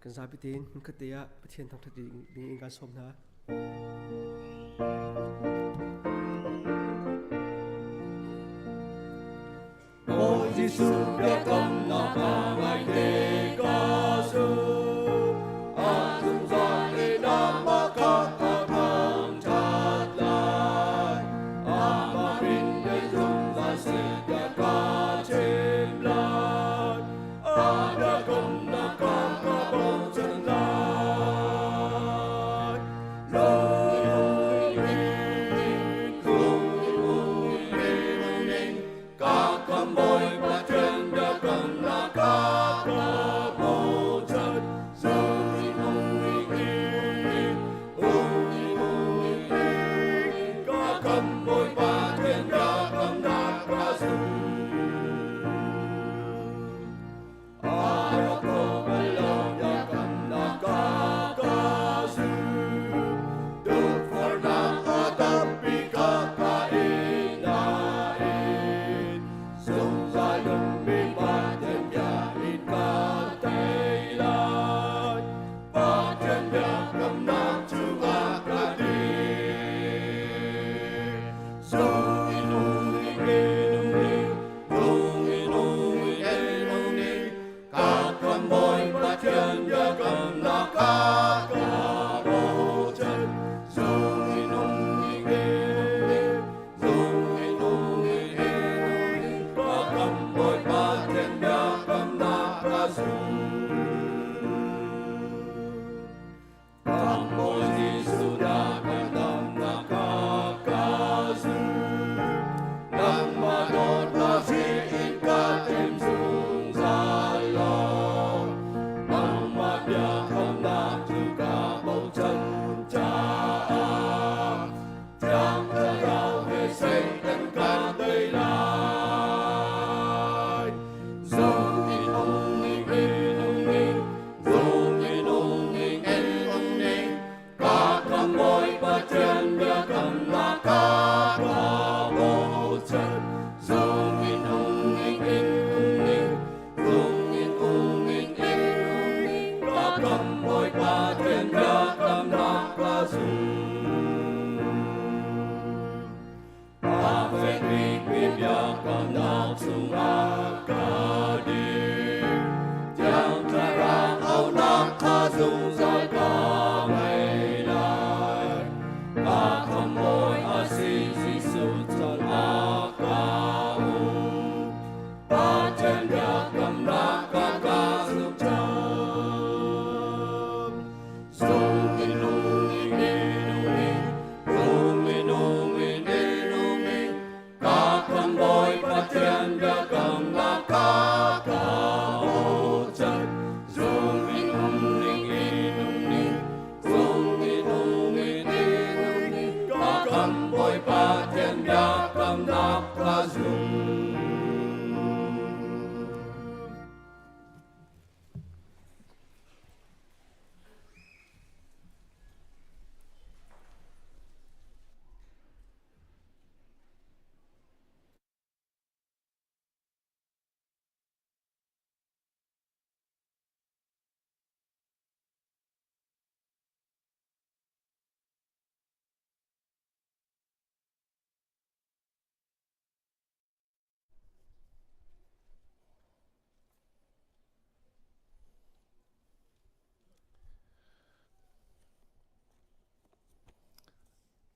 กันซาพิธีนมันก็เตียประเทศทางทัดดิ่งการสมนะ Ôi Giêsu đã công nó cả ngày thế ca su chúng giọt đi đam mà các thằng chặt lại mà bình để dùng ra sự đã ca chim lại đã công nó cả bầu chân lại lối đi các con môi và chân đã cầm là các bầu trời rồi các con môi và chân đã cầm là các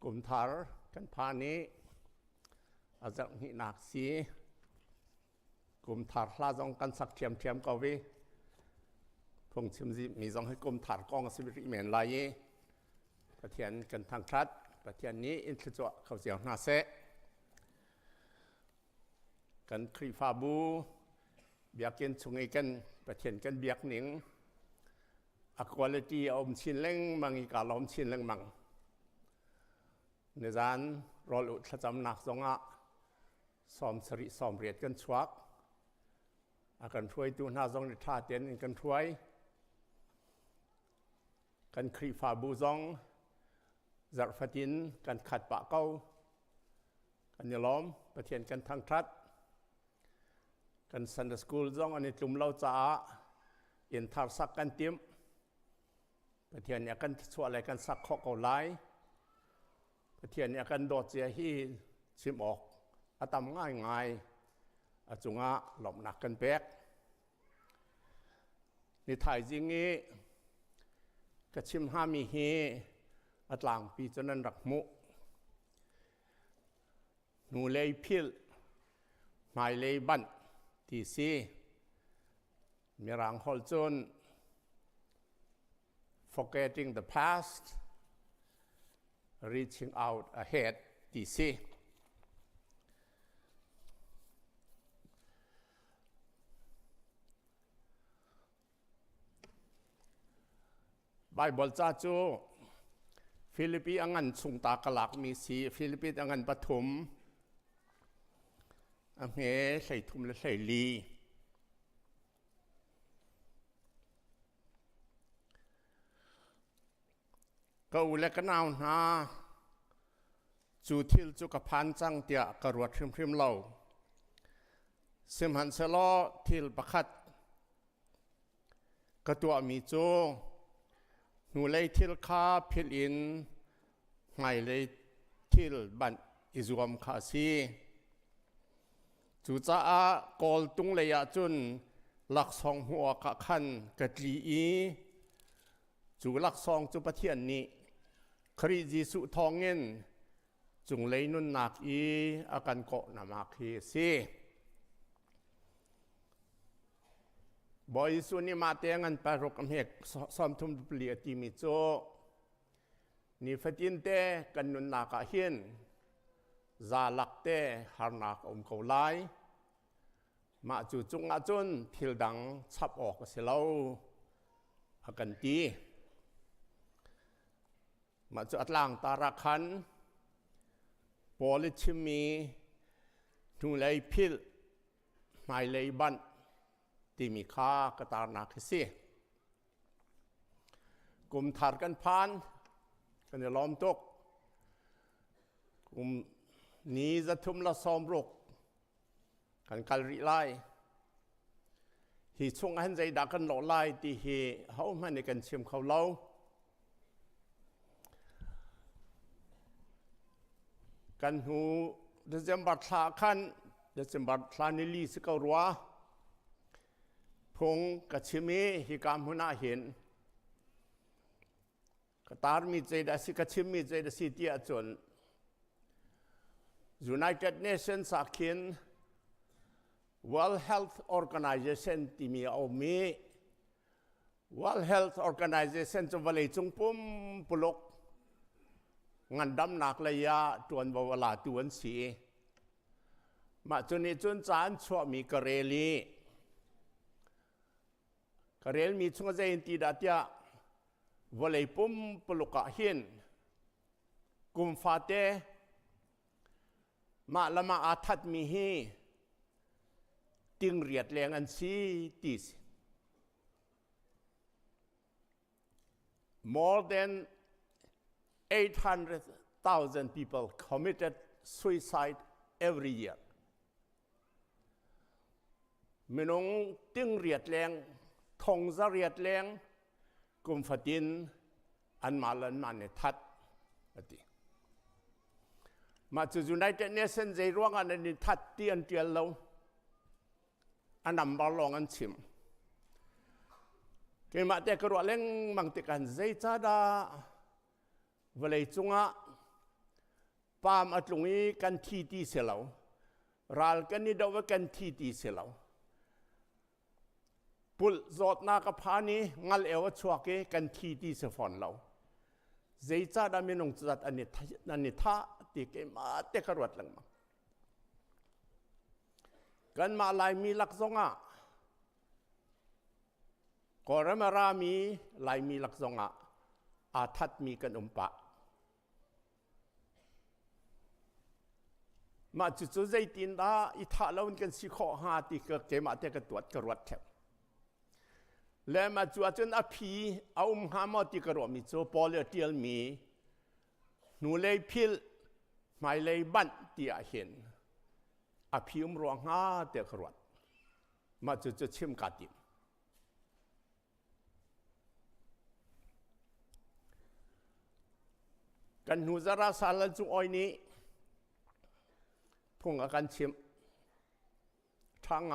กลุ่มทาร์กันพานี้อาจจะหินักสีกลุ่มทาร์ลาจงกันสักเทียมกวีพงชิมจีมีจงให้กลุ่มทาร์กองสิบริเมนลายประเทศกันทางทัดประเทศนี้อินทรีย์เขาเสียงนาเซกันครีฟาบูเบียกินชงไอกันประเทศกันเบียกหนิงอควาลิตี้อมชินเล่งมังอีกาลอมชินเล่งมังในจานรอลุทจำนักสงะสอมสริสอมเรียดกันชวักอาการช่วยตัวน่าจงในท่าเต้นกันช่วยกันครีฟาบูจงจัดฟัดินกันขัดปะเก้ากันยล้อมประเทศกันทางทัดกันซันเดอร์สคูลจงอันนี้กลุ่มเราจ้าอินทาร์สักกันเตรียม ประเทศเนี่ยกันชัวอะไรกันสักข้อเกาไลประเทศเนี่ยกันโดดเสียที่ชิมออกอาตมง่ายง่ายอาจุงะหลบหนักกันแป๊กนี่ถ่ายจริงนี้กระชิมห้ามีเฮอัตลางปีจนันรักมุหนูเลยพิลหมายเลยบันที่ซีมีรังฮอลจน forgetting the past reaching out ahead ที่ซีไบเบิลจ้าจูฟิลิปปินส์อังันสุงตากลักมีสีฟิลิปปินส์อังันปฐมอันเฮใส่ทุ่มและใส่ลีก็อุเลกันเอาหนาจูทิลจูกับพันจังเตียกรวดพริมๆเหล่าซิมหันเซลอทิลประคัดกระตัวมีจูหนูเลยทิลคาพิลอินไม่เลยทิลบันอิจวมคาซีจูจ้ากอลตุงเลยจุนหลักสองหัวกะขันกะลีอีจูหลักสองจูปะเทียนนี้คริจิสุทองเงินจุงเลยนุนนักอีอาการเกาะนามาคีซีบอยสุนิมาเตียงันปารกอเมกสอมทุมเปลี่ยติมิโจนิฟตินเตกันนุนนักเฮียนซาลักเตฮาร์นักอมเขาไลมาจูจุงอาจุนทิลดังชับออกเสลาอากันตีมาจูอัตลางตารักขันโพลิชิมีทุงเลยพิลไม่เลยบันที่มีค่ากระตานักเสียกลุ่มถัดกันพานกันจะล้อมตกกลุ่มนี้จะทุ่มละซ้อมรกกันกัลริไลที่ช่วงหันใจดักกันหล่อไล่ที่เหเขาไม่ในกันเชื่อมเขาเล่ากันหูเดซมบัตลาขันเดซมบัตลานิลีสกรัวพงกชิมีฮิกามหุนาเห็นกตาร์มีใจดัสิกชิมีใจดัสิที่อาจน United Nations สักขิน World Health Organization ที่มีเอามี World Health Organization จะวันเลยจงปุ่มปลุกงานดำหนักเลยยาตัวนบวลาตัวนสีมาจนนี้จนจานชัวมีกระเรลีกระเรลมีช่วงใจอินทีดัตยาวันเลยปุ่มปลุกหินกุมฟาเตมาละมาอาทัดมีฮีติงเรียดแรงอันซีติส more than 800,000 people committed suicide every year ไม่น้องติงเรียดแรงทงจะเรียดแรงกุมฟาตินอันมาลันมันเนทัดมาจุดยูไนเต็ดเนชั่นใจร่วงอันนี้ทัดเตียนเตียนเราอันนำบอลลองอันชิมเกมาแต่กระโดดเล่งมังติกันใจจ้าดาเวลาจุงะปามอัตลุงีกันทีตีเสลารัลกันนี่ดาวกันทีตีเสลาปุลจอดนักพานีงัลเอวชัวเกกันทีตีเสฟอนเราใจจ้าดามินงจัดอันนี้ท่าที่เกมาแต่กระโดดลังมากันมาลายมีลักษณะกอรมารามีลายมีลักษณะอาทัดมีกันปะมาจุดจุดใจตินดาอิทาลาวนกันสิขอหาที่เกมาแต่กระตัวกระวัดแถวและมาจุดจนอภิเอาหามาที่กระวัดมีโจพอลเทียลมีหนูเลยพิลไม่เลยบันที่เห็นอภิรวงหาแต่กระวัดมาจุดจุดชิมกัดดิม กันหูจราสารจุอ้อยนี้พงอาการชิมทางไง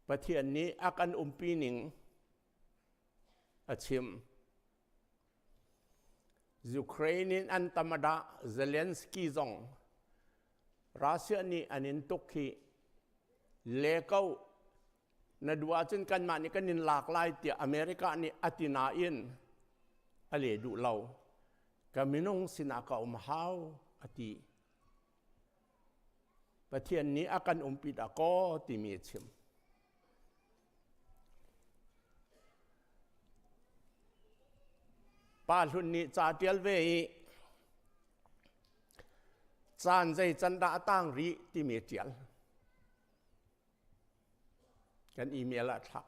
ประเทศนี้อาการปีหนิงอาชิมยูเครนินอันตมดาเซเลนสกีซองรัสเซียนี่อันนินตุกีเลเก้าณดูอาจนกันมานี่กันนินหลากหลายที่อเมริกานี่อตินาอินอะไรดูเราก็มินงสินาเก่ามหาวอติประเทศนี้อาการปีดาก็ที่มีชิมป้าหุ่นนี้จ่าเดียลเวจานใจจันดาตั้งรีที่มีเจียลกันอีเมลละทัก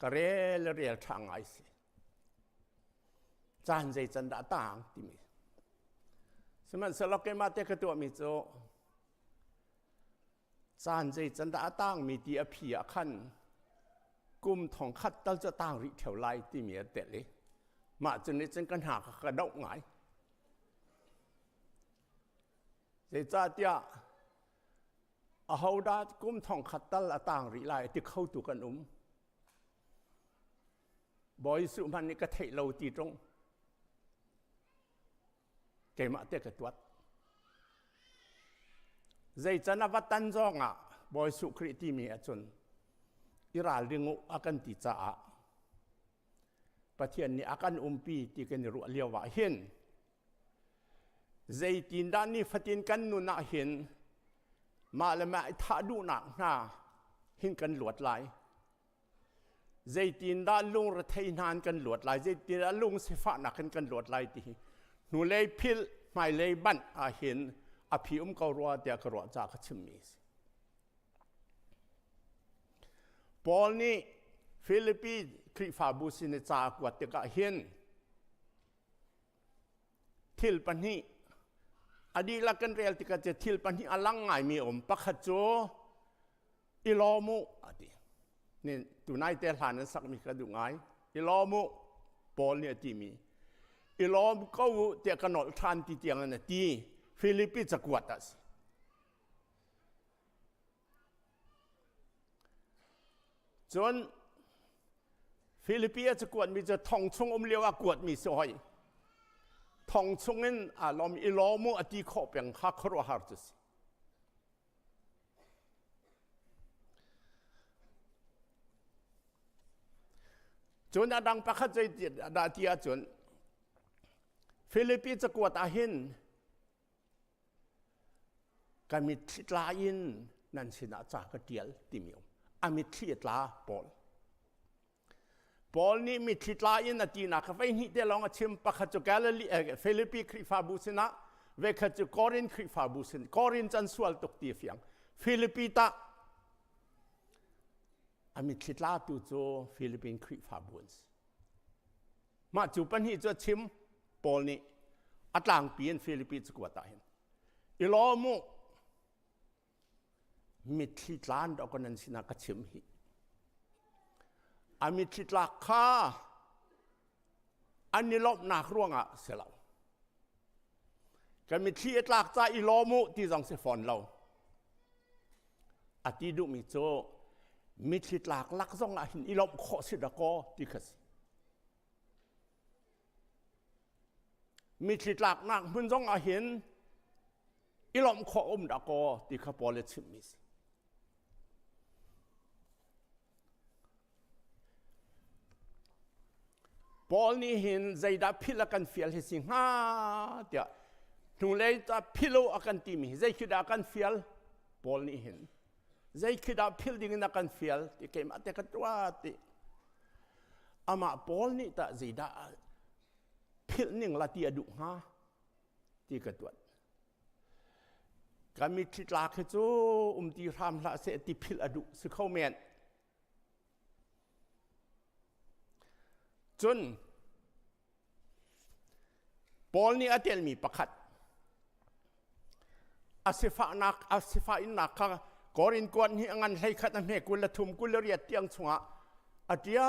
กระเรียลทางไอซีจานใจจันดาตั้งที่มีสมัยสลักเกมาเตกตัวมีโจจานใจจันดาตั้งมีที่อภิอาคันกุมทองคัดตั้งจะตั้งรีเท่าไรที่มีเตเลยมาจนนี้จึงกันหากกระดกไงเจ้าเดียเอาดากุมทองขัดตัลต่างรีไลที่เข้าตัวกันบอยสุมันนี่ก็เทเราตีตรงเกมาเตกตัวใจจันวัตันจงอ่ะบอยสุคริตีมีจนอิราลิงูอากันติจ่าประเทศนี้อาการปีที่กันรู้เลียวว่าเห็นใจตินด้านนี้ฟัตินกันนุนเห็นมาแล้วมาท้าดูหนักหน้าเห็นกันหลวดลายใจตินด้านลุงระเทนานกันหลวดลายใจตินด้านลุงเสฟานักกันหลวดลายที่หนูเลยพิลไม่เลยบันเห็นอภิก็รัวเดียกรัวจากชิมมีปอลนี้ฟิลิปปินส์คริฟาบูสินจากวัดกะเห็นทิลปันนี้อดีตละกันเรียลติกาจะทิลปันนี้อลังไงมีปักขโจอิลอมุอดีนี่ตัวนายเตลานันสักมีกระดูกไงอิลอมุปอลเนี่ยที่มีอิลอมก็เตียกันนอลทานที่เตียงนั่นที่ฟิลิปปินส์จะกวดสิจนฟิลิปปินส์จะกวดมีจะทองชงเรียกว่ากวดมีสอยทองชงนั้นเรามีอิลอมุอดีขอบอย่างฮักครัวฮาร์ตุสจนดังประคัตใจดาที่จนฟิลิปปินส์จะกวดอาหินก็มีทิลาอินนั่นสินะจากเดียลติมิวมีทิลาปอลปอลนี่มีทิลาอินนาทีนักไฟนี่เดี๋ยวลองชิมปักขจุกาลลีฟิลิปปินส์คริฟาบุษนะเวขจุกอรินคริฟาบุษนกอรินจันสวลตกตีเฟียงฟิลิปปินส์ตามีทิลาตุโจฟิลิปปินส์คริฟาบุษมาจูปันนี่จะชิมปอลนี่อัตลังเปลี่ยนฟิลิปปินส์กว่าตาเห็นอิลอมุมีทิลาดอกนันสินักชิมฮีมีทิลาข้าอันนี้ลบหนักร่วงเสียแล้วก็มีทิลาใจอิลอมุที่จังเสฟอนเราอดีดูมีโจมีทิลาลักซองหินอิลอมข้อสิดกอที่ขัดมีทิลาหนักมันซองหินอิลอมข้อดกอที่ขับปอลชิมิสปอลนี่เห็นใจดับพิลกันฟิลให้สิ่งเดียวหนูเลยจะพิลอากันตีมีใจคิดอากันฟิลปอลนี่เห็นใจคิดอาพิลดิ่งอากันฟิลที่เกี่ยมาแต่กันตัวที่อามาปอลนี่แต่ใจดับพิลนิ่งละที่อดุที่กันตัวการมีทิลาคือจูที่ทำละเสติพิลอดุสุขเมียนจนปอลนี่อาเตลมีประคัดอาศิฟาอินนักกอรินกวนที่งานให้ขัดเมกุลทุมกุลเรียดเตียงชงอาเดีย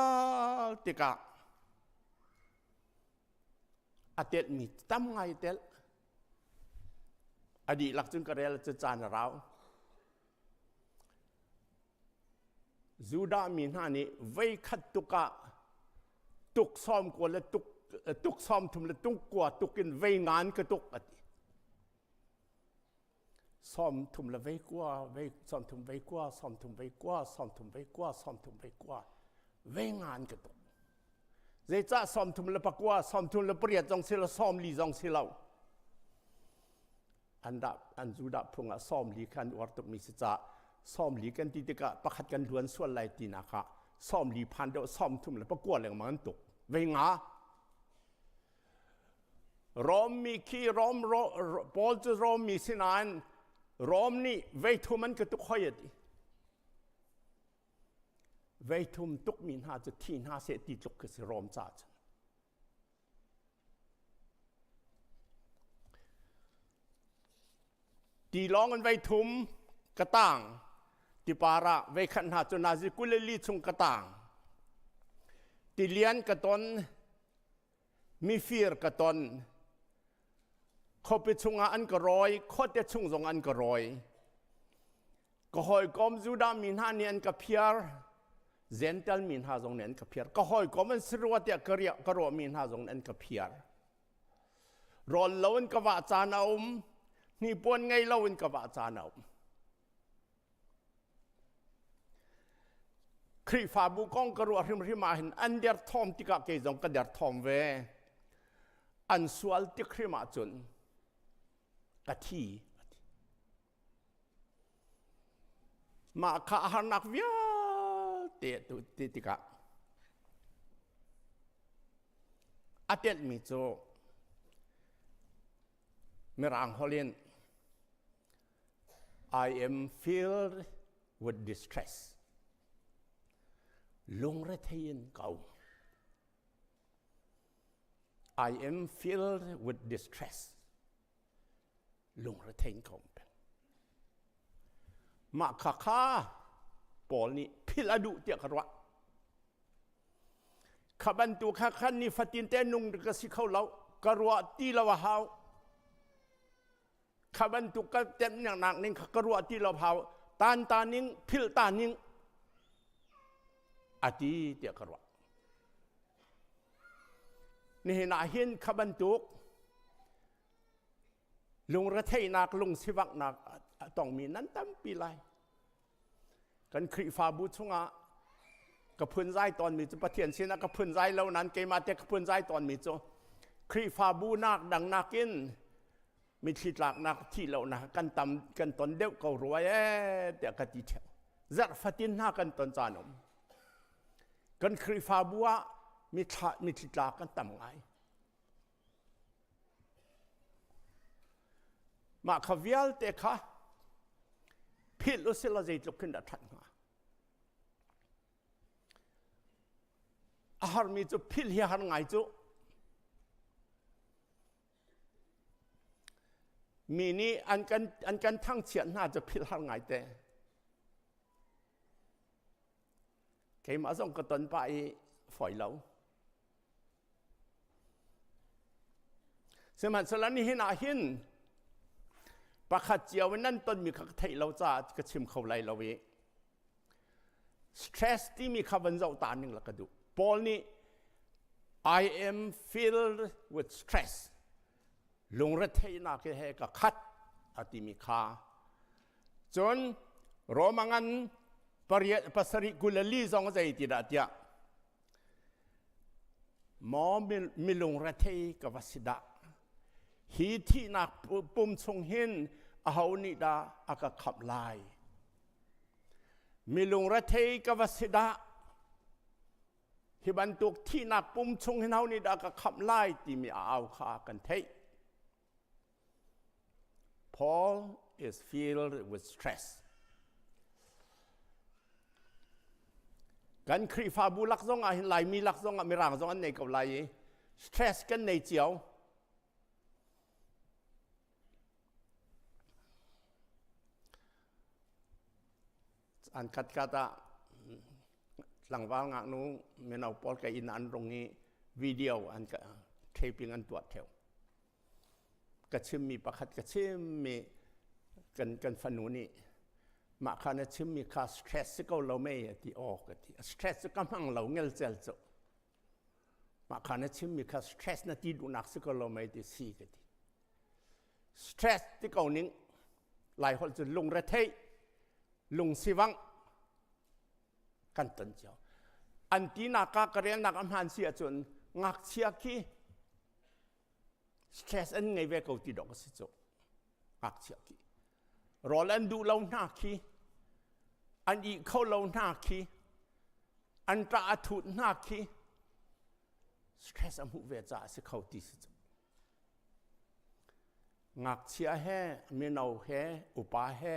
ติกา อเตลมีตั้มไงเตลอดีตหลักจึงกระเรลจะจานเราจูดามีหน้านี้ไว้ขัดตุกะตุกซ้อมกว่าและตุกซ้อมทุ่มและตุกกว่าตุกินไว้งานก็ตุกอดีซ้อมทุ่มและไว้กว่าไว้ซ้อมทุ่มไว้กว่าซ้อมทุ่มไว้กว่าซ้อมทุ่มไว้กว่าซ้อมทุ่มไว้กว่าไว้งานก็ตุกเจ้าซ้อมทุ่มและปักว่าซ้อมทุ่มและเปรียดจงเสละซ้อมลีจงเสละอันจูดาพงษ์ซ้อมลีกันวัดตุกมีสิจ้าซ้อมลีกันที่ตะกะประคัดกันล้วนส่วนไรตีนะคะซ้อมลีพันเดียวซ้อมทุ่มและประกวดแรงมันตุกไว้งารอมมีขี้รอมปอลจะรอมมีสินานรอมนี่ไว้ทุ่มมันก็ตุกขยัดไว้ทุ่มตุกมีหาจะที่หาเสติตุกก็สิรอมจ้าตีร้องกันไว้ทุ่มกระต่างตีปาระไว้ขันหาจนนาจิกุเลลีชุงกระต่างตีเลียนกระตนมีฟีร์กระตนเขาไปชุงอันกระรอยโคตรจะชุงสองอันกระรอยก็หอยกอมจูดามินหาเนียนกับเพียร์เซนเตลมินหาสองเนียนกับเพียร์ก็หอยกอมมันสรวดเดียกระเรียกระโรมินหาสองเนียนกับเพียร์รอนเลวนกับว่าจานเอานี่ปวนไงเลวนกับว่าจานเอาครีฟาบุกองกระรัวริมมาเห็นอันเดียร์ทอมติกะเกยจงกระเดียร์ทอมเวอันสวลติคริมาจุนกะทีมาข้าหันนักวิาเตะตุติกะอาเตลมิโจเมรังฮอลเลน I am filled with distress ลงระเทียนเก่า I am filled with distress ลงระเทียนเก่ามาข้าปอลนี่พิลาดุเตียกระวะขบันตุข้าขันนี่ฟัตินเตนุงกสิเขาเล่ากระวะตีละวะเฮาขบันตุกเต็มอย่างหนักนิ่งกระวะตีละเฮาตานิ่งพิลตานิ่งอาทิเตียกระวะนี่นาเห็นขบันตุกลงระเทียนักลงสิวักนักต้องมีนั้นตั้มปีไรกันครีฟาบุชงะกับพื้นใจตอนมีจุปเทียนเชนะกับพื้นใจเหล่านั้นเกมาเตกับพื้นใจตอนมีจุครีฟาบูนักดังนักกินมีทิดหลักนักที่เหล่านะกันตำกันตอนเดียวก็รวยแต่กันจีเทียวจัดฟัตินหน้ากันตอนจานมกันครีฟาบัวมีทิดหลักกันตำไงมาขวิลเตค่ะพิลุสิลาใจลุกขึ้นดัดทันมาอาหารมีจุพิลเฮียหันไงจุมีนี่อันกันทั้งเฉียนน่าจะพิลหันไงแต่ใครมาส่งกระตุนไปฝอยเหลาสมัยสลันนี่เห็นอาหินปะขัดเจียวนั่นต้นมีขัดไทยเราจะกระชิมเขาไล่เราเองสตรสที่มีคำบรรยายตาหนึ่งละก็ดูปอลนี่ I am filled with stress ลงระเทยนักเหตุกับขัดอติมีค่าจนโรมังันปริยปัสริกุลลีซองใจติดาเตียหมอมีลงระเทยกับวัสดาฮีที่นักปุ่มทรงเห็นเอานิดาอากาขับไล่มีลงระเทยกับวัสดาที่บรรทุกที่นักปุ่มทรงเห็นเอานิดาอากาขับไล่ที่มีเอาขากันเท Paul is filled with stress กันครีฟาบุลักซงอ่ะไหลมีลักซงอ่ะมีร่างซงอันไหนกับไหล stress กันในเจียวอันคัดกาตาหลังว่างงานนู้นเมื่อเราปอดกับอินอันตรงนี้วิดีโออันเท ปิงอันตัวเทวกระชิมมีประคัดกระชิมมีกันฟันูนี่มาขณะชิมมีค่าสเตรสก็เราไม่ที่ออกกันที่สเตรสก็มั่งเราเงลเจลโจมาขณะชิมมีค่าสเตรสนาที่ดูนักสก็เราไม่ที่ซีกันที่สเตรสที่เขานิ่งหลายคนจะลงระเทยลงสิวังกันตันเจ้าอันที่นักการเรียนนักอำนาจเสียจนงักเชียกี้สเตรสอันไงเวกเอาที่ดอกสิโจงักเชียกี้รอเล่นดูเราหน้าขี้อันอีกเขาเราหน้าขี้อันตราถุนหน้าขี้สเตรสอมุเวจ่าสิเขาที่สิงักเชียแห่เมนเอาแห่อุปาแห่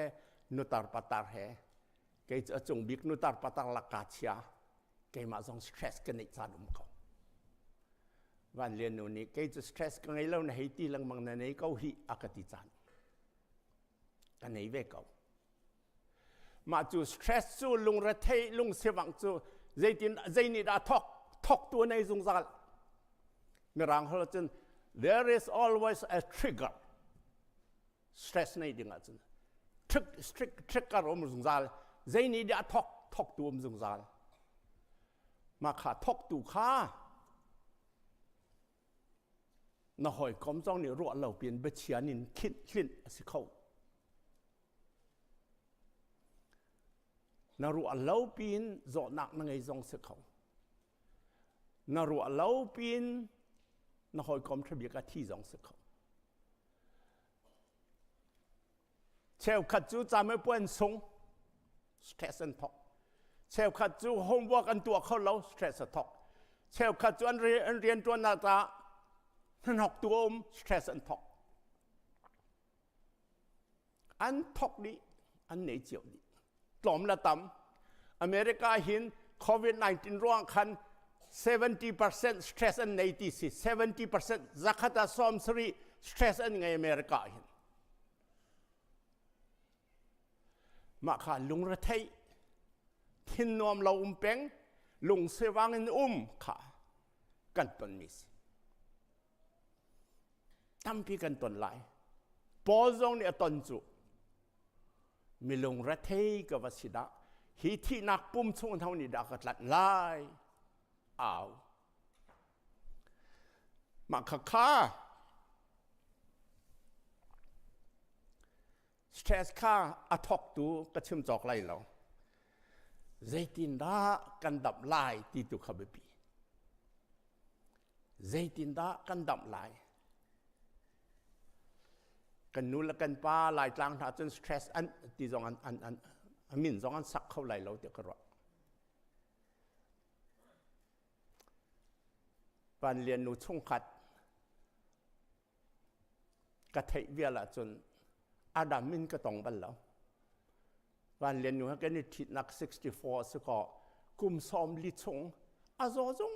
นุตารปัตตาแห่เกิดจะจงบิกนุตารปัตตาลักกาเชียเกิดมาจงสเตรสกันในจานุมเขาวันเรียนนู่นนี่เกิดจะสเตรสกันไงเราในเหตุลังมังในเขาหิอากติจานกันในเวกเอามาจูสเตรสจูลุงระเทยลุงเสวังจูใจนี่ดาทอกตัวในสงสารมีรังเขาจน there is always a trigger stress ในดิ่งอ่ะจนtrigger อมสงสารใจนี่ดาทอกตัวอมสงสารมาขาทอกตัวข้าน่าหอยคมจ้องนี่รัวเราเปลี่ยนเบเชียนินคิดสิเขานารัวเล่าปีนโจนักนั่งไงจงสิเขานารัวเล่าปีนน่าหอยคมทบีกที่จงสิเขาเชลขัดจูจำไม่ป่วนส่งสเตรสท็อกเชลขัดจูโฮมวอร์กอันตัวเขาเล่าสเตรสท็อกเชลขัดจูอันเรียนตัวนาตานั่นหกตัวสเตรสท็อกอันท็อกนี้อันไหนเจียวนี้กล่อมละต่ำอเมริกาเห็นโควิด-19 ร่วงคัน 70% stress and 70% จักรตาซอมสรี stress and ไงอเมริกาเห็นมาขาลุงระเทยทินนวมเราเป็งลุงเสวังอินขากันตนมิสตั้มพี่กันตนไหลปอจงเนี่ยตนจุมีลงระเทยกับวสิดาฮีที่นักปุ่มช่วงเท่านี้ดักกัดลัดไล่เอามาข้าสเตรสข้าอัทอกตัวกระชิมจอกไล่เราใจตินดากันดับไล่ตีตุขบปีใจตินดากันดับไล่กันนู้นละกันป้าหลายจางถ้าจนสเตรสอันที่จงอันมินจงอันสักเข้าไหลเราเดี๋ยวก็รอปันเรียนนู้ช่วงขัดกระเทยเวียละจนอาดัมมินก็ต้องบันแล้วปันเรียนนู้ให้กันนิทินัก64สก็กุมซ้อมลิชงอาโจจง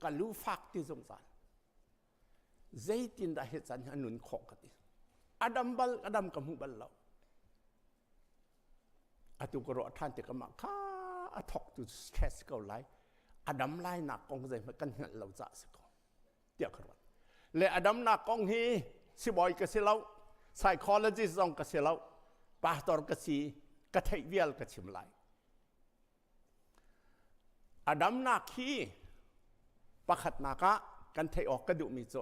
กันรู้ฟักที่สงสารใจตินได้เหตุการณ์นุนขอกกันอาดัมกับหูบัลเราอาตุกรอท่านเตกมาข้าอาทอกตุสเตรสก็ไล่อาดัมไล่หนักกองใจมากันหันเราจะสักเดี๋ยวครับเลยอาดัมหนักกองฮีสิบอยก็สิเรา psychologist จงก็สิเรา pastor ก็สิกระเทยเวียลก็ชิมไล่อาดัมหนักฮีประคัดนักกันเทออกกระดูมิโซ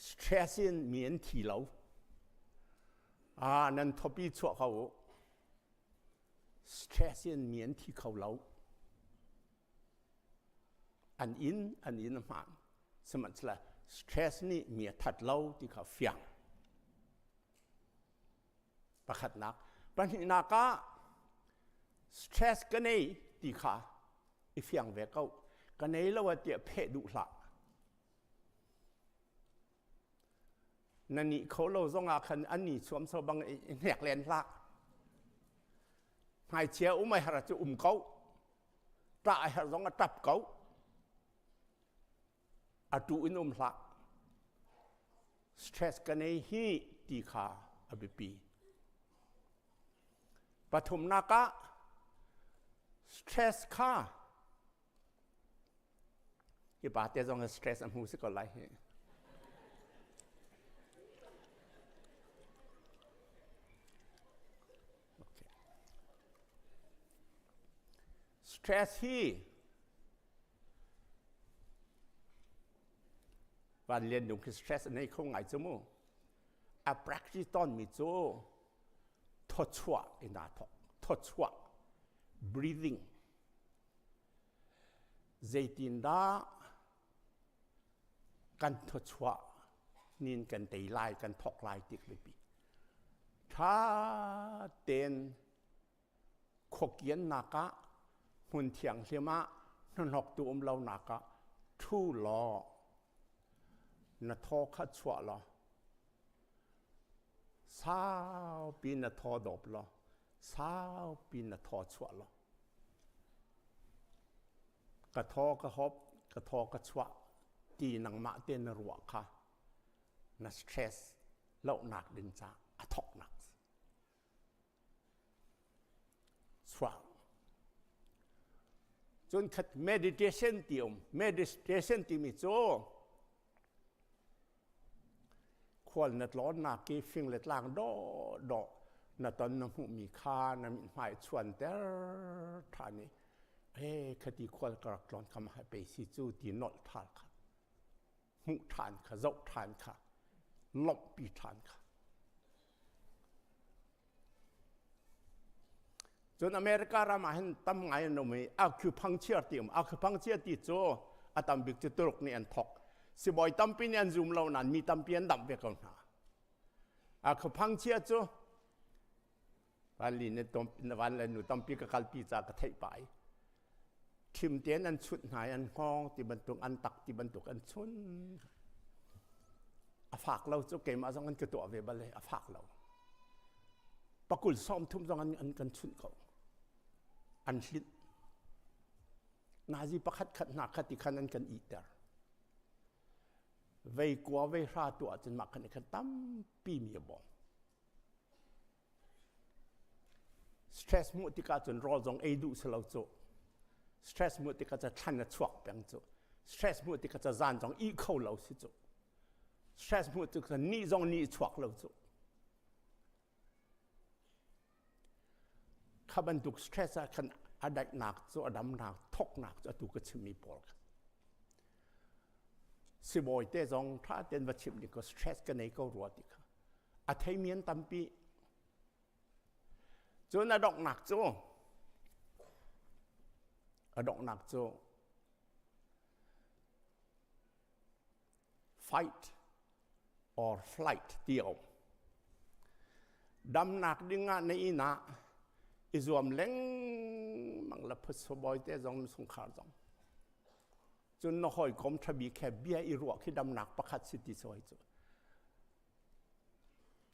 สเตรสเมียนทีเรานั่นทบีชัวเขาสเตรสเมียนที่เขาเราอันอินมันสมัติละสเตรสนี่มีทัดเราที่เขาฟังประคัดนักปัญหานักสเตรสกันในที่เขาฟังเวกเอากันในเราว่าเดี๋ยวเพดุละนั่นนี่เขาเราต้องอาคันอันนี้สวมสบังแหกเลนละหายเชียวไม่หาจะเขาตายหาต้องตับเขาอาตูอินละสเตรสกันในฮีตีขาอบิปีปฐมนักสเตรสขา อีป่าเตี้ยจงสเตรสอันหูสิก็ไหลสเตรสที่วันเรียนดูคือสเตรสในคงไงจมูกa practice ตอนมีโจทดชัวอินาทอกทดชัว breathing เจตินดากันทดชัวนินกันตีลายกันทอกลายติดไปปีถ้าเต็นขกเย็นนักะหุ่นเถียงเสียมะนนกตัวเรานักะทูลอนาทอขัดชัวลอสาวปีนทอดบลอสาวปีนทอชัวลอกระทอกระหบกระทอกระชัวตีนังมาเตนรัวค่ะนัสเตรสเล่าหนักดินจ้าอทอกหนักชัวจนขัด meditation เตียม meditation ที่มีโจควรนัดร้อนนักกีฟิงเล็ดล่างดอนัดตอนน้ำหูมีค่าน้ำมีหมายชวนแต่ท่านี้คดีควรกระกรอนคำให้ไปสิจูตีนอลทานค่ะหูทานค่ะเจ้าทานค่ะลบปีทานค่ะจนอเมริการามาเห็นตั้มไงโนมีคือพังเชียร์ตีมคือพังเชียร์ตีโจตั้มบิกจะตรกนี่อันทอกสิบอยตั้มปีนี้ซูมเรานั้นมีตั้มเปียนดับเวกันนะคือพังเชียร์โจวันนี้เนี่ยตั้มวันเลยหนูตั้มปีกับกัลปีจากกระเทยไปทิมเตียนอันชุดหายอันห้องที่บรรทุกอันตักที่บรรทุกอันชุนฝากเราโจเกมาสองอันกระตัวเวบเลยฝากเราปกุลซ้อมทุ่มสองอันกันชุนเขาอันชิดนาจีประคัดขัดหนักขัดที่ขันอันกันอีเตอร์เวกัวเวราตัวจนมาขันขันตั้มปีมีบอมสเตรสมุติกาจนรอจงเอดูสลาวโจสเตรสมุติกาจะทันนัดชวกแปงโจสเตรสมุติกาจะจานจงอีเข้าเหลาสิโจสเตรสมุติกานี่จงนี่ชวกเหลาโจข้าบรรทุกสเตรสขันอดัยหนักโจอดำหนักทกหนักโจตุกชิมีปอลสิบอยเตจงถ้าเดินวัชิมนี่ก็สเตรสกันในก็รัวดิค่ะอัฐิเมียนตั้มปีจนอดอกหนักโจอดอกหนักโจ fight or flight เดียวดำหนักดิ่งในอินะอิจวมเล้งมังละพุทธบอยเตจงสงขารจงจนน้อยกรมทบีแค่เบี้ยอิรัวที่ดำหนักประคัดสิทธิสวยจุ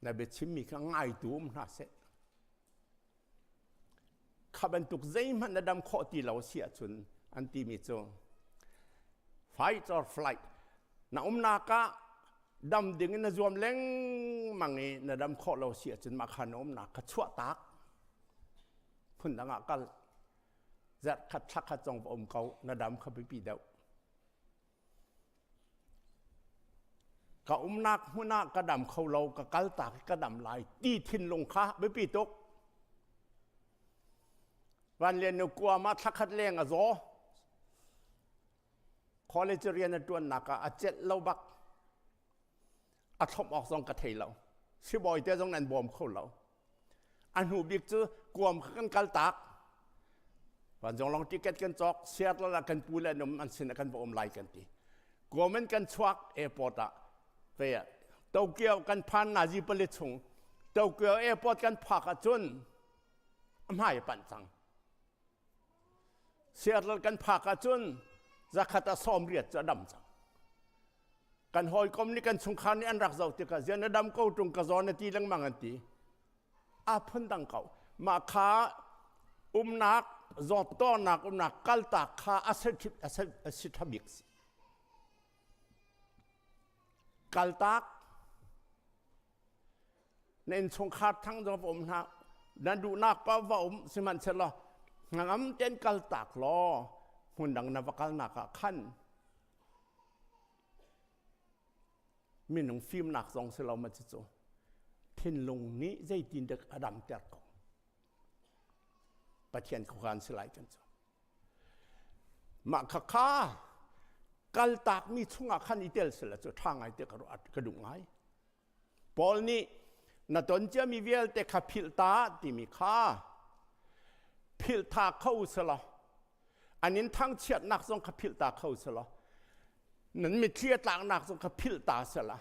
ในเบชิมมีข้างง่ายตัวมันน่าเสียขับรรทุกใจมันในดำข้อที่เราเสียจนอันที่มีโจ fight or flight น้านักดำดิ่งในจวมเล้งมังเงในดำข้อเราเสียจนมาขนมนักชั่วตากพุ่นดังกันจัดขัดชักขัดจงอมเขาในดำขับไปปีเดียวก็นักหัวหน้ากระดำเขาเรากระกัลตากกระดำลายตีทินลงค้าไม่ปีตกวันเรียนกลัวมาทักขัดแรงอ่ะจ้อคอเลจเรียนตัวหนักอ่ะเจ็ดเราบักอัดทบออกสองกระเทยเราชิบอยเจ้าตรงนั้นบอมเขาเราอันหูบิ๊กจื้อกลัวกันกัลตากวันจงลองติเก็ตกันจอกเสียแล้วกันปูเลนมอันสินกันบอมไล่กันทีกลัวมันกันชวักเอร์พอร์ตอ่ะเฟียโตเกียวกันพันนาจีผลิตชงโตเกียวเอร์พอร์ตกันพักจนไม่ปันจังเสียแล้วกันพักจนจะขัดซ้อมเรียดจะดำจังกันหอยคอมนี่กันสงครามนี่อันรักเจ้าติกาเจนดำเขาตรงกระจอนตีลังมังกันตีอาพันดังเขามาขานักจอดต้อนนักนักกัลตาขาอาศัยทบิกกัลตากในสงครามทั้งจอมนะนั่นดูนักป้าว่าสิมันเสร็จแล้วงั้นเจนกัลตากล้อหุ่นดังนับกัลนักขัน มีหนังฟิล์มหนักสองเสลามาจิโจเทนลงนี้ใจดินเด็กอดัมเตอร์กปะเทียนขวานสลายกันจ้ะมาข้าข้ากัลตากมีช่วงขันอีเตลสละจ้ะทางไอเตกกระดุงไงปอลนี่นาตอนเจ้ามีเวลเตขับพิลตาที่มีข้าพิลตาเข้าสละอันนี้ทั้งเชียดนักสงขับพิลตาเข้าสละนั้นมีเชียดต่างนักสงขับพิลตาสละ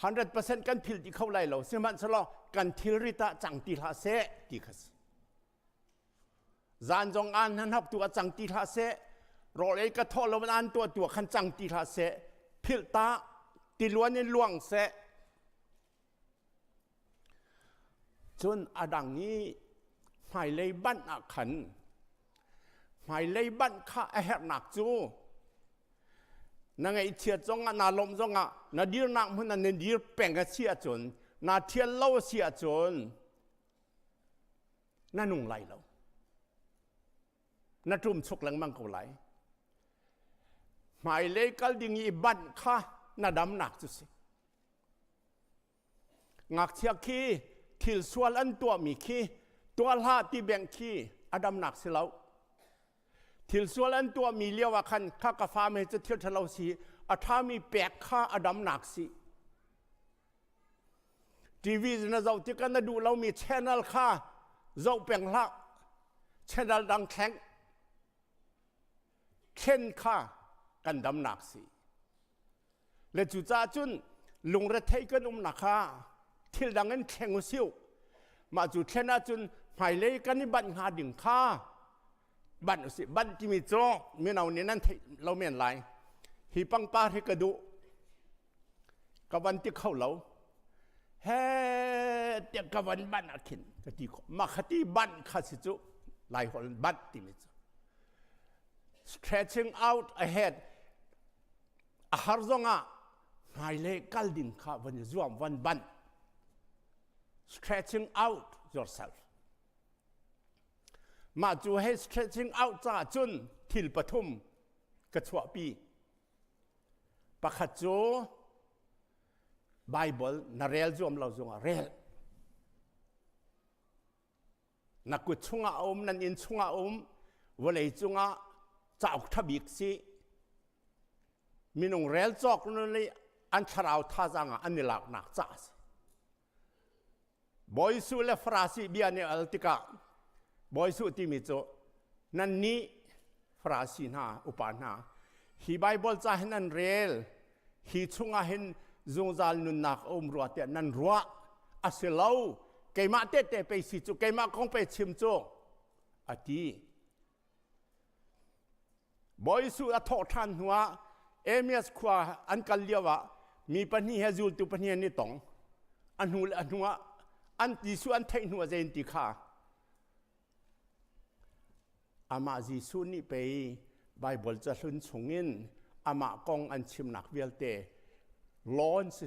100%กันพิลที่เข้าไล่เราเสียมันสละกันทิริตาจังติลาเสติขัสจานจงอันนั้นหับตัวจังติลาเสรอเลยกระทอลวันอันตัวขันจังติลาเสพิลตาติล้วนในล่วงเสจนอดังนี้หายเลยบ้านอักขันหายเลยบ้านข้าแหกหนักจูนั่งไอเชียจงนาลมจงนาดีนักมันนั่นดีแป่งกันเสียจนนาเทียนเล่าเสียจนนั่นนุ่งไหลเรานั่นทุ่มชุกหลังมังกูไหลหายเลยกัลดิ่งอีบ้านข้านาดำหนักจุสิงักเชียคีทิลส่วนอันตัวมีขี้ตัวลาที่แบ่งขี้อดัมหนักสิแล้วทิลส่วนอันตัวมีเลี้ยวคันข้ากาฟ้าไม่จะเที่ยวทะเลาสีอาถ้ามีแปกข้าอดัมหนักสิทีวีนะเราที่กันดูเรามีช่องข้าเราแบ่งละช่องดังแข็งเช่นข้ากันดำหนักสิและจุดจ้าจุนลุงระเทยกันหนักข้าที่ดังนั้นแข่งซิวมาจุดเช่นนั้นจนหายเลยกันนี่บันหาดิ่งข้าบันสิบันที่มีโจ้เมื่อเราเนี่ยนั้นเราเมียนไรฮีปังป้าที่กระดูกับวันที่เข้าเราเฮ้เด็กกับวันบันอาคินกติกมาขตีบันข้าสิจุหลายคนบันที่มีโจ้ stretching out ahead อาหารจงอ่ะหายเลยกัลดิ่งข้าวันจวมวันบันstretching out yourself มาจูให้ stretching out จ้าจนทิลปฐุมกระชวปีปะขัดจูไบเบิลนาเรลจวมเราจงเรลนักกุชงอานันอินชงอาวันเลยจงอาจ้าอุทบิกสิมีนงเรลจอกนั่นเลยอันชราวท่าจังอันนี้หลักหนักจ้าบอยสุเลฟราซีเบียเนอัลติกาบอยสุที่มีโจนั่นนี้ฟราซีนาอุปานาฮีไบเบิลจะเห็นนั่นเรลฮีชุงอาเห็นจงจาลนุนนักอมรัวเตนั่นรัวอาศัยเราเกมาเตะไปสิจุเกมาคงไปชิมโจอาทีบอยสุอัทอทันหัวเอเมียสขวาอันกัลเลียวะมีปัญหาเฮจูลตุปัญหานี่ตองอันหัวอันที่ส่วนเทนหัวใจอินติขาอามาจีสุนี่ไปไบเบิลจะลุนชงอินอามากองอันชิมนักเวลเตล้อนเส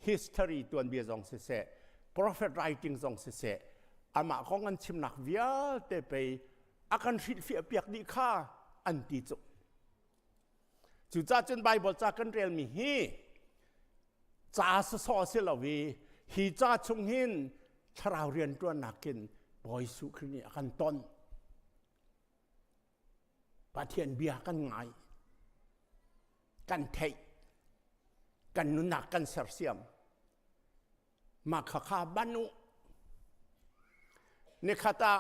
history ตัวเบียจงเส prophet writing จงเสอามากองอันชิมนักเวลเตไปอาการฟิเปียกดีข้าอันที่จุจุจ้าจนไบเบิลจะกันเรียนมีฮีจ้าสอเสลวีฮีจ้าชงหินชราวเรียนตัวนักกินบอยสุครีกันต้นปะเทียนเบียกันไงกันเทยกันนุนักกันเสียมมาข้าบ้านุนี่ข้าตา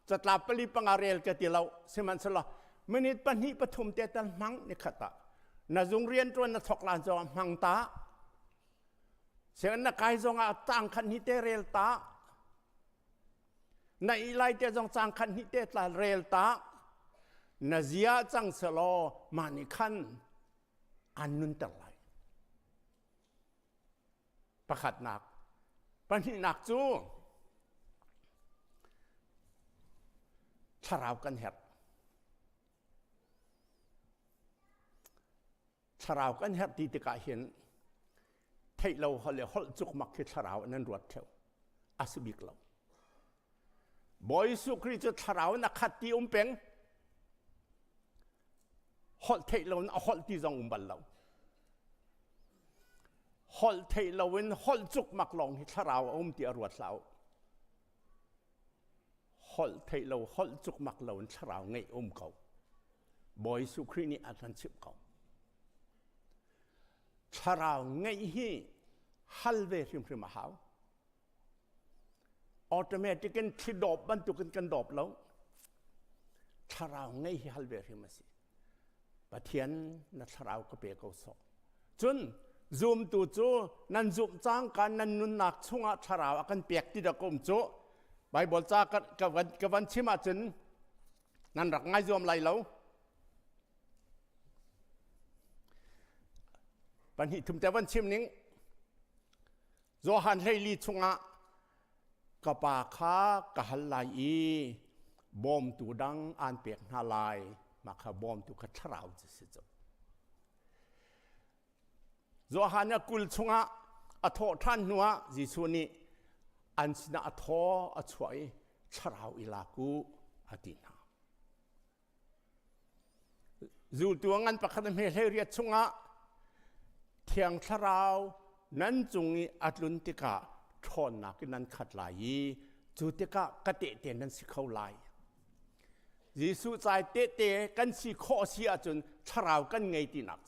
จะตาปลีปังอาเรลกติเราเสมันสละมนิดปัญหิปฐุมเตตันมังนี่ข้าตานาจงเรียนตัวนักทอกลานจอมังตาเสียงนักไก่จงอาจังคันฮิเตเรลตาในไลเตจงจังคันฮิเตตาเรลตานาเซียจังสโลมานิคันอันนุนตะไลประคัดหนักปัญหิหนักจูชราวกันเห็ดชราวกันเห็ดที่ตะกาเห็นไทยเราเขาเลยฮอลจุกมักที่ชราวนั้นรวดเทวอาสบิกเราบอยสุครีจะชราวนักขัดตีเป็งฮอลไทยเราฮอลที่จงบัลเรา อลเทลวินฮอลจุกมักลองฮิทราวตีอรวดเสาฮอลเทลฮอลจุกมักลองทราวไงเขาบอยสุครีนี่อันนั้นชิบเขาทราวไงฮีฮัลเวริมริมหาวออโตเมติกันที่ดอบบรรทุกกันดอบแล้วทราวไงฮีฮัลเวริมสิปะเทียนนัทราวก็เปียกเอาสอบจนซูมตูจูนันซูมจ้างกันนันนุนนักช่วงทราวกันเปียกที่ตะกุมจูใบบอลจ้ากับวันชิมาจนนันรักง่ายซูมไหลแล้วปัญหาทุ่มแต่วันชิมนิ้งโจฮันให้ลีชงะกับปาคากะฮัลไลบอมตูดังอันเปียกนาลายมาขบอมตูกระทราวจะสิจบโจฮันเนี่ยกุลชงะอัทโท่านนัวจิสุนีอันสินะอัทโท่อัช่วยทราวอิลากูอดีนาจูตัวงันประคันเมเรียชงะเทียงทราวนั้นจงอัตลุนติกาทอนนักนั้นขัดลายจูติกากเตเตนั้นสิเข้าลายยิสุใจเตเตกันสิข้อเสียจนทราวกันไงตีนัก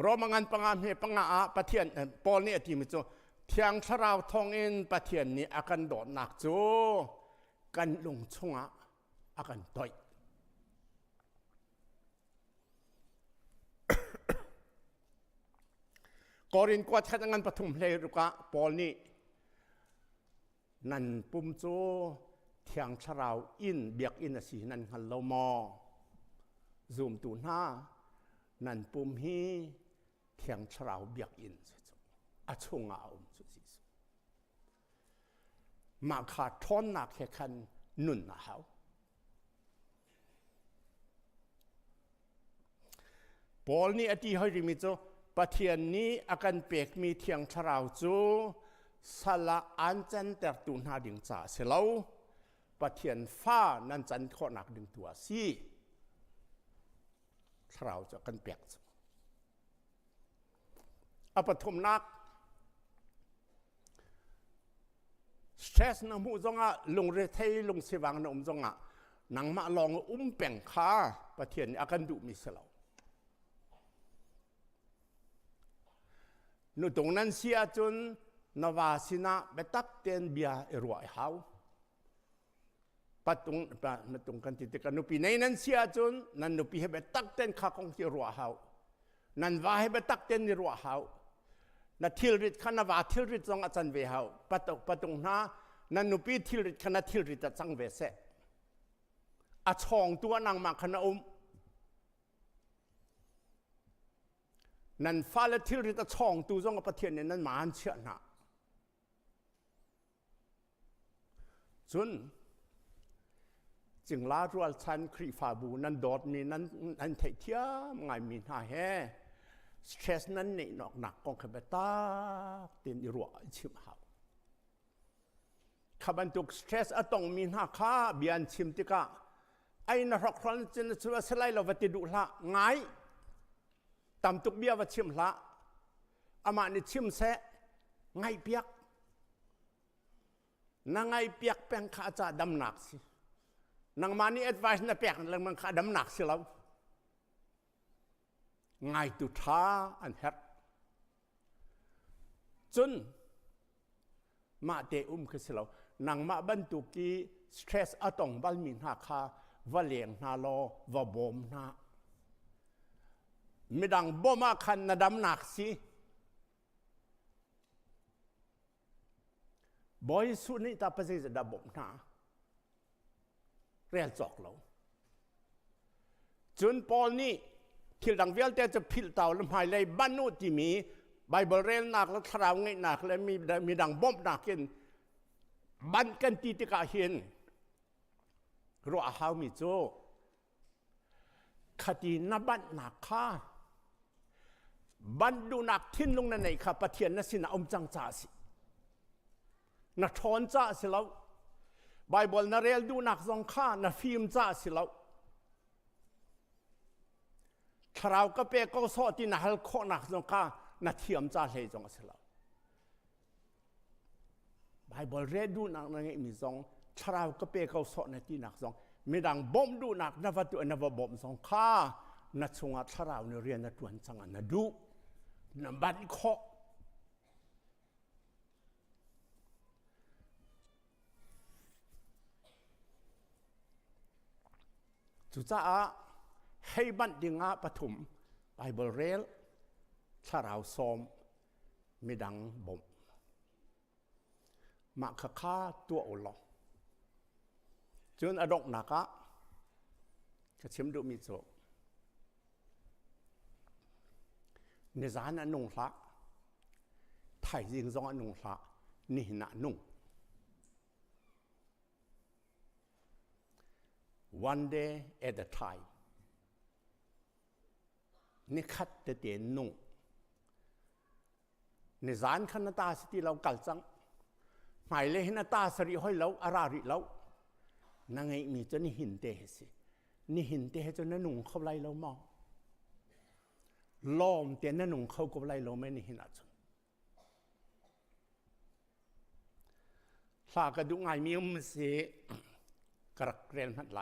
รอมังงันปังอาเมปังอาปะเทียนปอลเนี่ยที่มิโจเทียงทราวทองเอ็นปะเทียนนี่อากันโดดหนักโจกันลงชงอากันต่อยกอรินกว่าชัดงันปฐมเลยรุกะปอลนี่นันปุ่มโจเทียงชราวอินเบียกอินสีนันฮัลโลมอซูมตูน่านันปุ่มฮีเทียงชราวเบียกอินอาชงอาสุดสิมาขาดทอนนักแค่คันนุนนะเขาปอลนี่อดีให้ริมิโจปะเทียนนี้อาการเปียกมีเทียงชราวจูสละอันจันแต่ตุนหาดิ่งจ่าเสลาปะเทียนฟ้านั่นจันข้อหนักดึงตัวซีชราวจะกันเปียกอปฐมนักสเตรสน้ำมูจงอ่ะลงเรทัยลงเสวังน้ำจงอ่ะนังมาลองแป่งขาปะเทียนอาการดุมิเสลานุตรงนั้นเสียจนนวาสินะเบตักเตียนเบียรวยเฮาปัตตรงกันติดกันนุปีในนั้นเสียจนนันนุปีให้เบตักเตียนข้าของที่รวยเฮานันว่าให้เบตักเตียนรวยเฮานัทิลริดขันวาทิลริดจงอาจารย์เวเฮาปัตตรงนั้นนันนุปีทิลริดขันทิลริดจังเวเสอาช่องตัวนางมาขณะนั่นฟ้าและทิลริตช่องตูจงกับประเทศเนี่ยนั้นมาอันเชื่อหนาจนจึงลารัวชันครีฟาบูนั้นโดดมีนั้นอันเทียมไงมีหน้าแห่สเตรสนั้นนี่หนักหนักกองขบตาตินรัวชิมหาขบันตุกสเตรสอะต้องมีหน้าข้าเบียนชิมติกะไอ้นรกครันจะช่วยสลายเราวัติดุละไงตำตุกเบียวัชิมละอามานี่ชิมแสไงเปียกนางไงเปียกแปลงข้าจะดำหนักสินางมานี่แอดไวส์นะเปียกแล้วมันข้าดำหนักสิแล้วไงตุท่าอันเฮ็ดจนมาเตคือสิแล้วนางมาบรรทุกีสเตรสอะตองบัลมินหาคาวะเลียงนาโลวะบอมนาไม่ดังบ่มาคันนะดำหนักสิบอยสุนี่ตาประเสริฐดับบ่มนาเรียนจอกเราจนปอลนี่ที่ดังเวลแต่จะพิลเต่าลำหายเลยบ้านโนที่มีไบเบิลเรียนหนักแล้วคราวไงหนักแล้วมีดังบ่มหนักเห็นบันกันตีติกาเห็นรัวหาวมิโจคดีนับบันหนักข้าบันดูนักทิ้นลงในข้าปะเทียนนั่นสินะอมจังจ่าสินักทอนจ่าสิแล้วไบเบิลนาเรียลดูนักสองข้านักฟิล์มจ่าสิแล้ว ทราวก็เปก็สอที่นักโคนักจงก้านัดเทียมจ่าเลยจงสิเราไบเบิลเรดดูนักนั่งมีจงทราวก็เปก็สอในที่นักจงไม่ดังบ่มดูนักนับตัวนับบ่มจงข้านัดชงอัทราวเนี่ยเรียนนัดตวนจังนัดดูนับบันโคจุจ้าให้บันดิงาปฐุมไบเบิลเรลชาราวซอมไม่ดังบ่มมาข้าตัวอุลอจนอดกนักะจะชิมดูมิโซในร้านนุ่งละไทยยิงซองนุ่งละนี่หน้านุ่งone day at a time นี่ขัดแต่เตียนนุ่งในร้านขันตาสติเรากัลจังหมายเลยหน้าตาสริห้อยเราอาราริเรานั่งไงมีจนนี่หินเตะสินี่หินเตะจนนั่นนุ่งเขาไล่เรามองล้อมเตียนนั่นนุ่งเขาก็ไล่เราไม่นี่หินอาจนฝากกระดูกไงมีมันเสียกระเกรนหัดไหล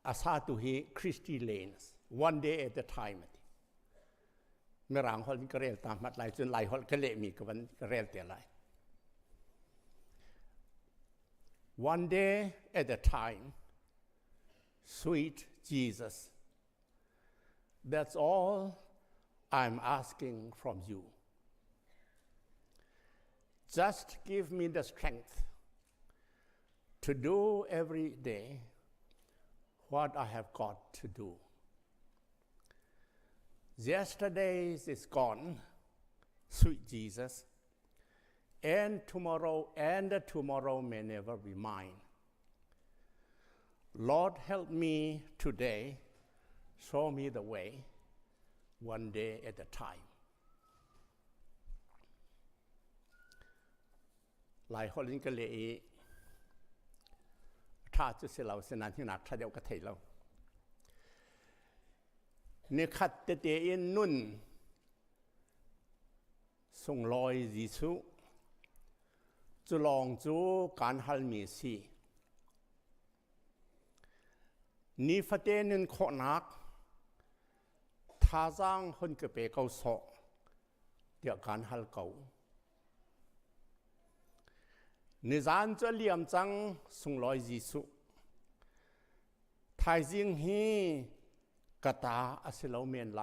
อาซาตุฮีคริสตีเลนส์ one day at a time เมื่อหลังฮอลกระเรลตามหัดไหลจนไหลฮอลกระเละมีกับวันกระเรลเตียไหล one day at a time sweet Jesus that's all I'm asking from you just give me the strength to do every day what I have got to do. Yesterday is gone, sweet Jesus, and tomorrow may never be mine. Lord, help me today, show me the way, one day at a time. หลายคนลิงกะเลยถ้าจะเสียเราเสนาที่หนักถ้าเดียวก็เทเราเนี่ยขัดเตะอินนุ่นส่งลอยยิสุจะลองจูการฮัลมีสีนี่ฟัดเตนินขอนักท่าจังคนเกเปเกาโซเดียวการฮัลเกานิจานจะเลี่ยมจังส่งลอยยิสุไทยจิงฮีกตาอสิลาเมียนไหล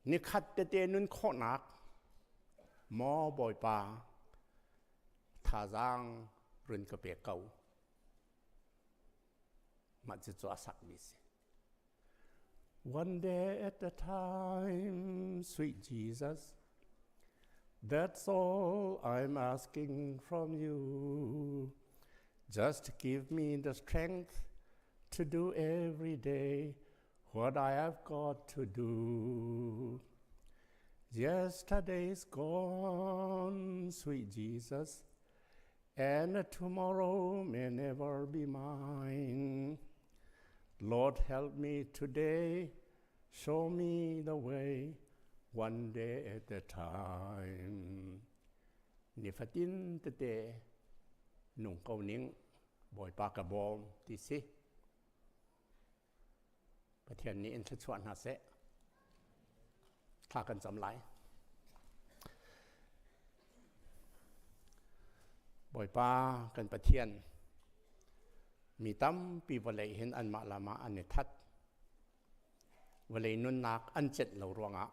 นิขัดเตนุนโคนักมอบอยปาท่าจังรุนกเปเกามาจิตวสักบิส One day at a time, sweet Jesus. That's all I'm asking from you. Just give me the strength to do every day what I have got to do. Yesterday's gone, sweet Jesus, and tomorrow may never be mine. Lord, help me today, show me the way.One day at a time นี่ฟัดดินเตะหนุ่งเกาหนิงบ่อยปากกระบอมที่สิประเทศนี้อินทชวนหาเสะถ้ากันจำไรบ่อยปากันประเทียนมีตั้มปีวลัยเห็นอันมาลามาอันเนทัดวลัยนุนนักอันเจ็ดเหล่ารวงอ่ะ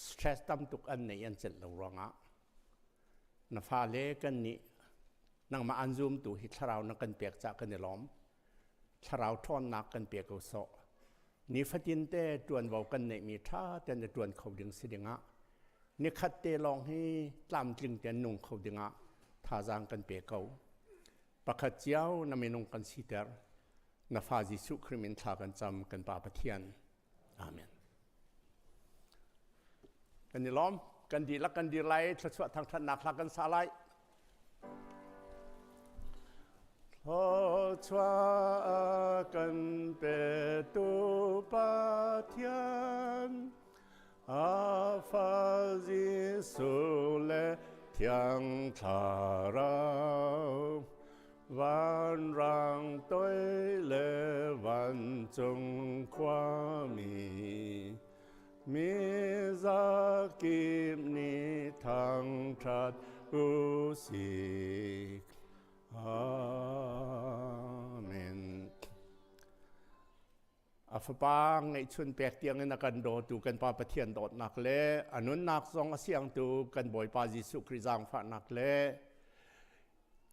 stress ตั้มตุกอันในอันเจ็ดเหล่ารวงอ่ะนับฟ้าเล่กันนี้นั่งมาอันซูมตู่ฮิตราวนักกันเปียกจากกันในล้อมชราวท่อนนักกันเปียกเอาโซนี่ฟัดยินเต้ตวนเบากันในมีท่าแต่ในตวนเขาดึงสิดึงอ่ะนี่คัดเตลองให้ตามจึงแต่นุ่งเขาดึงอ่ะท่าจางกันเปียกเอาประคัดเจ้านั่นไม่นุ่งกันสีเตอร์นับฟ้าจิสุคริมินท่ากันจำกันป่าปะเทียนอาเมนกันดีล้อมกันดีละกันดีไล่ทศวรรษทางถนัดละกันสาไล Ho chua cần bề tu ba thiên a pha di su le thiang thà rao van rang tôi lệ van chung qua mi za kim ni thang thắt u si Amen. Afapang ngay chun pek tiang na kan do tu kan pa pathian dot nak le anun nak song asiang tu kan boy pa Jesu Krizang fa nak le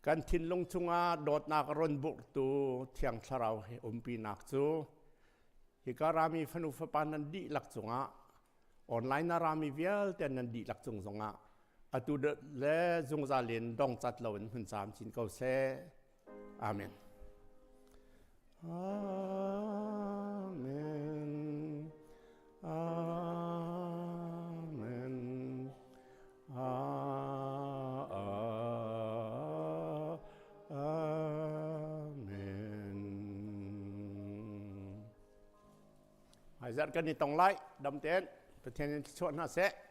kan thin long chunga dot nak ron buk tu thiang tharau he umpi nak chu hikarami phanu fapan nan di lak chunga online na rami vial ten nan di lak chung zonga atu de le zung za len dong chat lawn hun cham chin ko se amen amen amen amen ai zat kan ni tong lai dam ten pathian chon na se